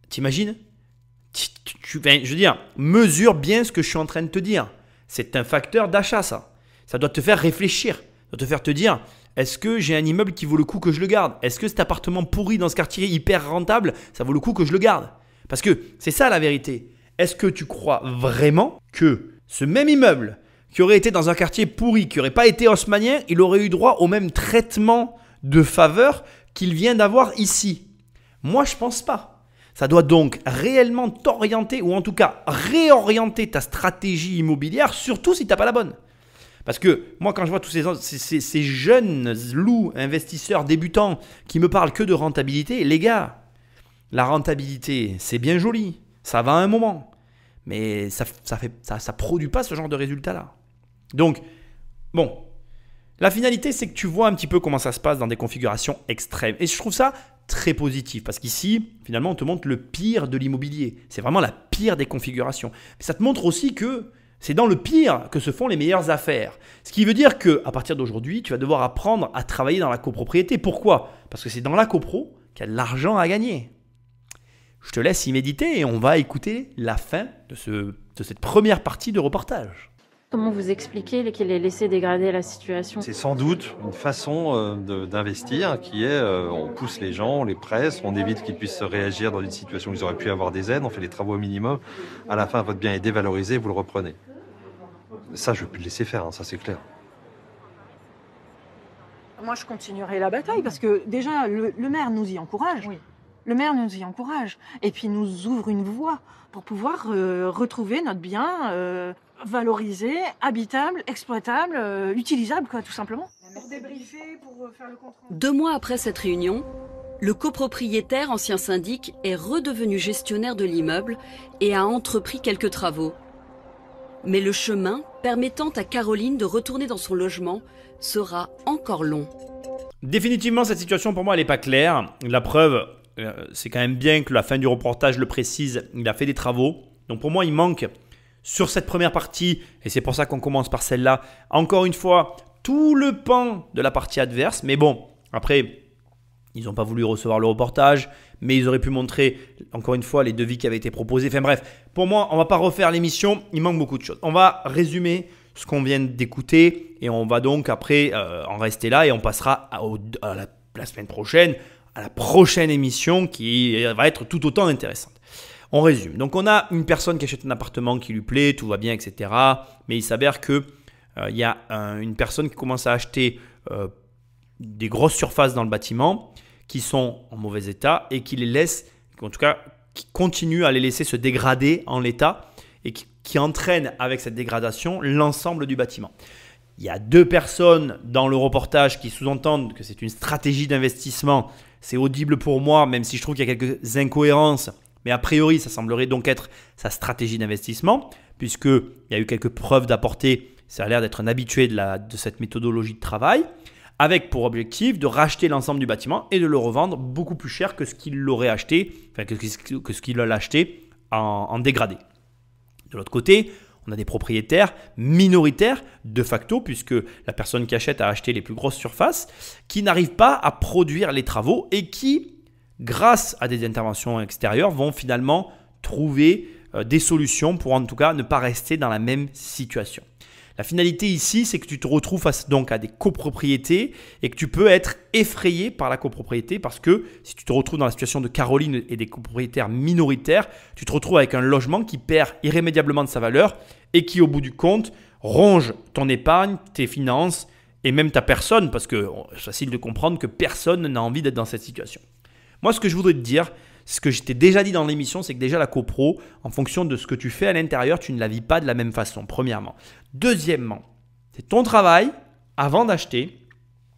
T'imagines? Je veux dire, mesure bien ce que je suis en train de te dire. C'est un facteur d'achat, ça. Ça doit te faire réfléchir. Ça doit te faire te dire, est-ce que j'ai un immeuble qui vaut le coup que je le garde? Est-ce que cet appartement pourri dans ce quartier hyper rentable, ça vaut le coup que je le garde? Parce que c'est ça la vérité. Est-ce que tu crois vraiment que ce même immeuble qui aurait été dans un quartier pourri, qui n'aurait pas été haussmannien, il aurait eu droit au même traitement de faveur qu'il vient d'avoir ici? Moi, je ne pense pas. Ça doit donc réellement t'orienter, ou en tout cas réorienter ta stratégie immobilière, surtout si tu n'as pas la bonne. Parce que moi, quand je vois tous ces jeunes loups, investisseurs débutants qui me parlent que de rentabilité, les gars, la rentabilité, c'est bien joli, ça va à un moment, mais ça produit pas ce genre de résultats-là. Donc, bon, la finalité, c'est que tu vois un petit peu comment ça se passe dans des configurations extrêmes. Et je trouve ça très positif parce qu'ici, finalement, on te montre le pire de l'immobilier. C'est vraiment la pire des configurations. Mais ça te montre aussi que c'est dans le pire que se font les meilleures affaires. Ce qui veut dire qu'à partir d'aujourd'hui, tu vas devoir apprendre à travailler dans la copropriété. Pourquoi? Parce que c'est dans la copro qu'il y a de l'argent à gagner. Je te laisse y méditer et on va écouter la fin de cette première partie de reportage. Comment vous expliquez qu'il ait laissé dégrader la situation? C'est sans doute une façon d'investir qui est on pousse les gens, on les presse, on évite qu'ils puissent réagir dans une situation où ils auraient pu avoir des aides, on fait les travaux au minimum. À la fin, votre bien est dévalorisé, vous le reprenez. Ça, je ne vais plus le laisser faire, ça c'est clair. Moi, je continuerai la bataille parce que déjà, le maire nous y encourage. Oui. Le maire nous y encourage et puis nous ouvre une voie pour pouvoir retrouver notre bien valorisé, habitable, exploitable, utilisable, quoi, tout simplement. Pour débriefer, pour faire le compte rendu. 2 mois après cette réunion, le copropriétaire, ancien syndic, est redevenu gestionnaire de l'immeuble et a entrepris quelques travaux. Mais le chemin permettant à Caroline de retourner dans son logement sera encore long. Définitivement, cette situation pour moi, elle n'est pas claire. La preuve, c'est quand même bien que la fin du reportage le précise, il a fait des travaux. Donc pour moi, il manque sur cette première partie, et c'est pour ça qu'on commence par celle-là, encore une fois, tout le pan de la partie adverse. Mais bon, après, ils n'ont pas voulu recevoir le reportage, mais ils auraient pu montrer, encore une fois, les devis qui avaient été proposés. Enfin bref, pour moi, on ne va pas refaire l'émission, il manque beaucoup de choses. On va résumer ce qu'on vient d'écouter et on va donc après en rester là et on passera à la semaine prochaine, à la prochaine émission qui va être tout autant intéressante. On résume. Donc on a une personne qui achète un appartement qui lui plaît, tout va bien, etc. Mais il s'avère que il y a une personne qui commence à acheter des grosses surfaces dans le bâtiment qui sont en mauvais état et qui les laisse, en tout cas qui continue à les laisser se dégrader en l'état et qui entraîne avec cette dégradation l'ensemble du bâtiment. Il y a 2 personnes dans le reportage qui sous-entendent que c'est une stratégie d'investissement. C'est audible pour moi, même si je trouve qu'il y a quelques incohérences. Mais a priori, ça semblerait donc être sa stratégie d'investissement, puisqu'il y a eu quelques preuves d'apporter. Ça a l'air d'être un habitué de cette méthodologie de travail, avec pour objectif de racheter l'ensemble du bâtiment et de le revendre beaucoup plus cher que ce qu'il l'aurait acheté, enfin que ce qu'il l'a acheté en dégradé. De l'autre côté, on a des propriétaires minoritaires de facto, puisque la personne qui achète a acheté les plus grosses surfaces, qui n'arrivent pas à produire les travaux et qui, grâce à des interventions extérieures, vont finalement trouver des solutions pour en tout cas ne pas rester dans la même situation. La finalité ici, c'est que tu te retrouves face donc à des copropriétés et que tu peux être effrayé par la copropriété parce que si tu te retrouves dans la situation de Caroline et des copropriétaires minoritaires, tu te retrouves avec un logement qui perd irrémédiablement de sa valeur et qui au bout du compte ronge ton épargne, tes finances et même ta personne parce que c'est facile de comprendre que personne n'a envie d'être dans cette situation. Moi, ce que je voudrais te dire, ce que je t'ai déjà dit dans l'émission, c'est que déjà la copro, en fonction de ce que tu fais à l'intérieur, tu ne la vis pas de la même façon, premièrement. Deuxièmement, c'est ton travail, avant d'acheter,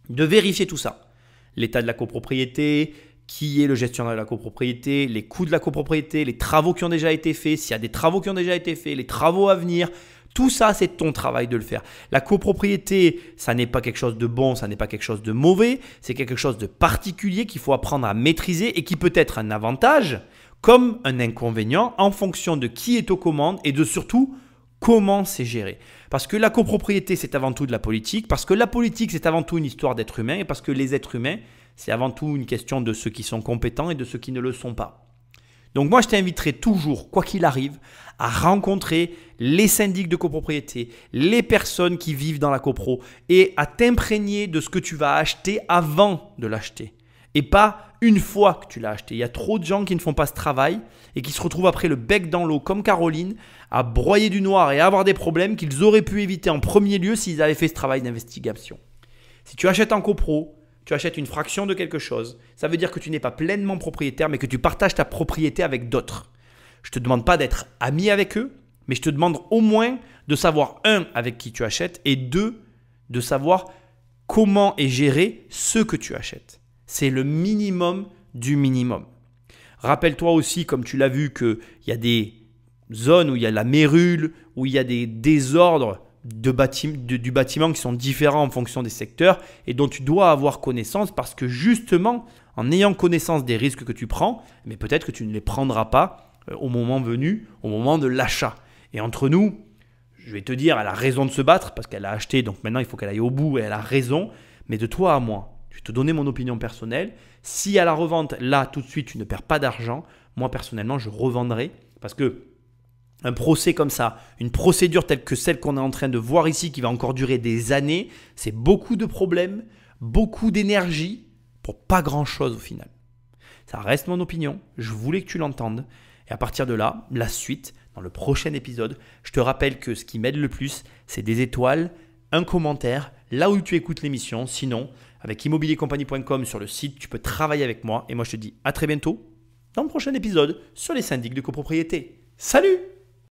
de vérifier tout ça. L'état de la copropriété, qui est le gestionnaire de la copropriété, les coûts de la copropriété, les travaux qui ont déjà été faits, s'il y a des travaux qui ont déjà été faits, les travaux à venir. Tout ça, c'est ton travail de le faire. La copropriété, ça n'est pas quelque chose de bon, ça n'est pas quelque chose de mauvais. C'est quelque chose de particulier qu'il faut apprendre à maîtriser et qui peut être un avantage comme un inconvénient en fonction de qui est aux commandes et de surtout comment c'est géré. Parce que la copropriété, c'est avant tout de la politique. Parce que la politique, c'est avant tout une histoire d'êtres humains. Et parce que les êtres humains, c'est avant tout une question de ceux qui sont compétents et de ceux qui ne le sont pas. Donc moi, je t'inviterai toujours, quoi qu'il arrive, à rencontrer les syndics de copropriété, les personnes qui vivent dans la copro et à t'imprégner de ce que tu vas acheter avant de l'acheter et pas une fois que tu l'as acheté. Il y a trop de gens qui ne font pas ce travail et qui se retrouvent après le bec dans l'eau comme Caroline à broyer du noir et à avoir des problèmes qu'ils auraient pu éviter en premier lieu s'ils avaient fait ce travail d'investigation. Si tu achètes en copro, tu achètes une fraction de quelque chose, ça veut dire que tu n'es pas pleinement propriétaire, mais que tu partages ta propriété avec d'autres. Je ne te demande pas d'être ami avec eux, mais je te demande au moins de savoir, 1, avec qui tu achètes, et 2, de savoir comment est géré ce que tu achètes. C'est le minimum du minimum. Rappelle-toi aussi, comme tu l'as vu, qu'il y a des zones où il y a la mérule, où il y a des désordres du bâtiment qui sont différents en fonction des secteurs et dont tu dois avoir connaissance parce que justement, en ayant connaissance des risques que tu prends, mais peut-être que tu ne les prendras pas au moment venu, au moment de l'achat. Et entre nous, je vais te dire, elle a raison de se battre parce qu'elle a acheté, donc maintenant il faut qu'elle aille au bout et elle a raison. Mais de toi à moi, je vais te donner mon opinion personnelle. Si à la revente, là, tout de suite, tu ne perds pas d'argent, moi personnellement, je revendrai parce que un procès comme ça, une procédure telle que celle qu'on est en train de voir ici, qui va encore durer des années, c'est beaucoup de problèmes, beaucoup d'énergie pour pas grand-chose au final. Ça reste mon opinion, je voulais que tu l'entendes. Et à partir de là, la suite, dans le prochain épisode, je te rappelle que ce qui m'aide le plus, c'est des étoiles, un commentaire là où tu écoutes l'émission. Sinon, avec immobiliercompagnie.com sur le site, tu peux travailler avec moi. Et moi, je te dis à très bientôt dans le prochain épisode sur les syndics de copropriété. Salut!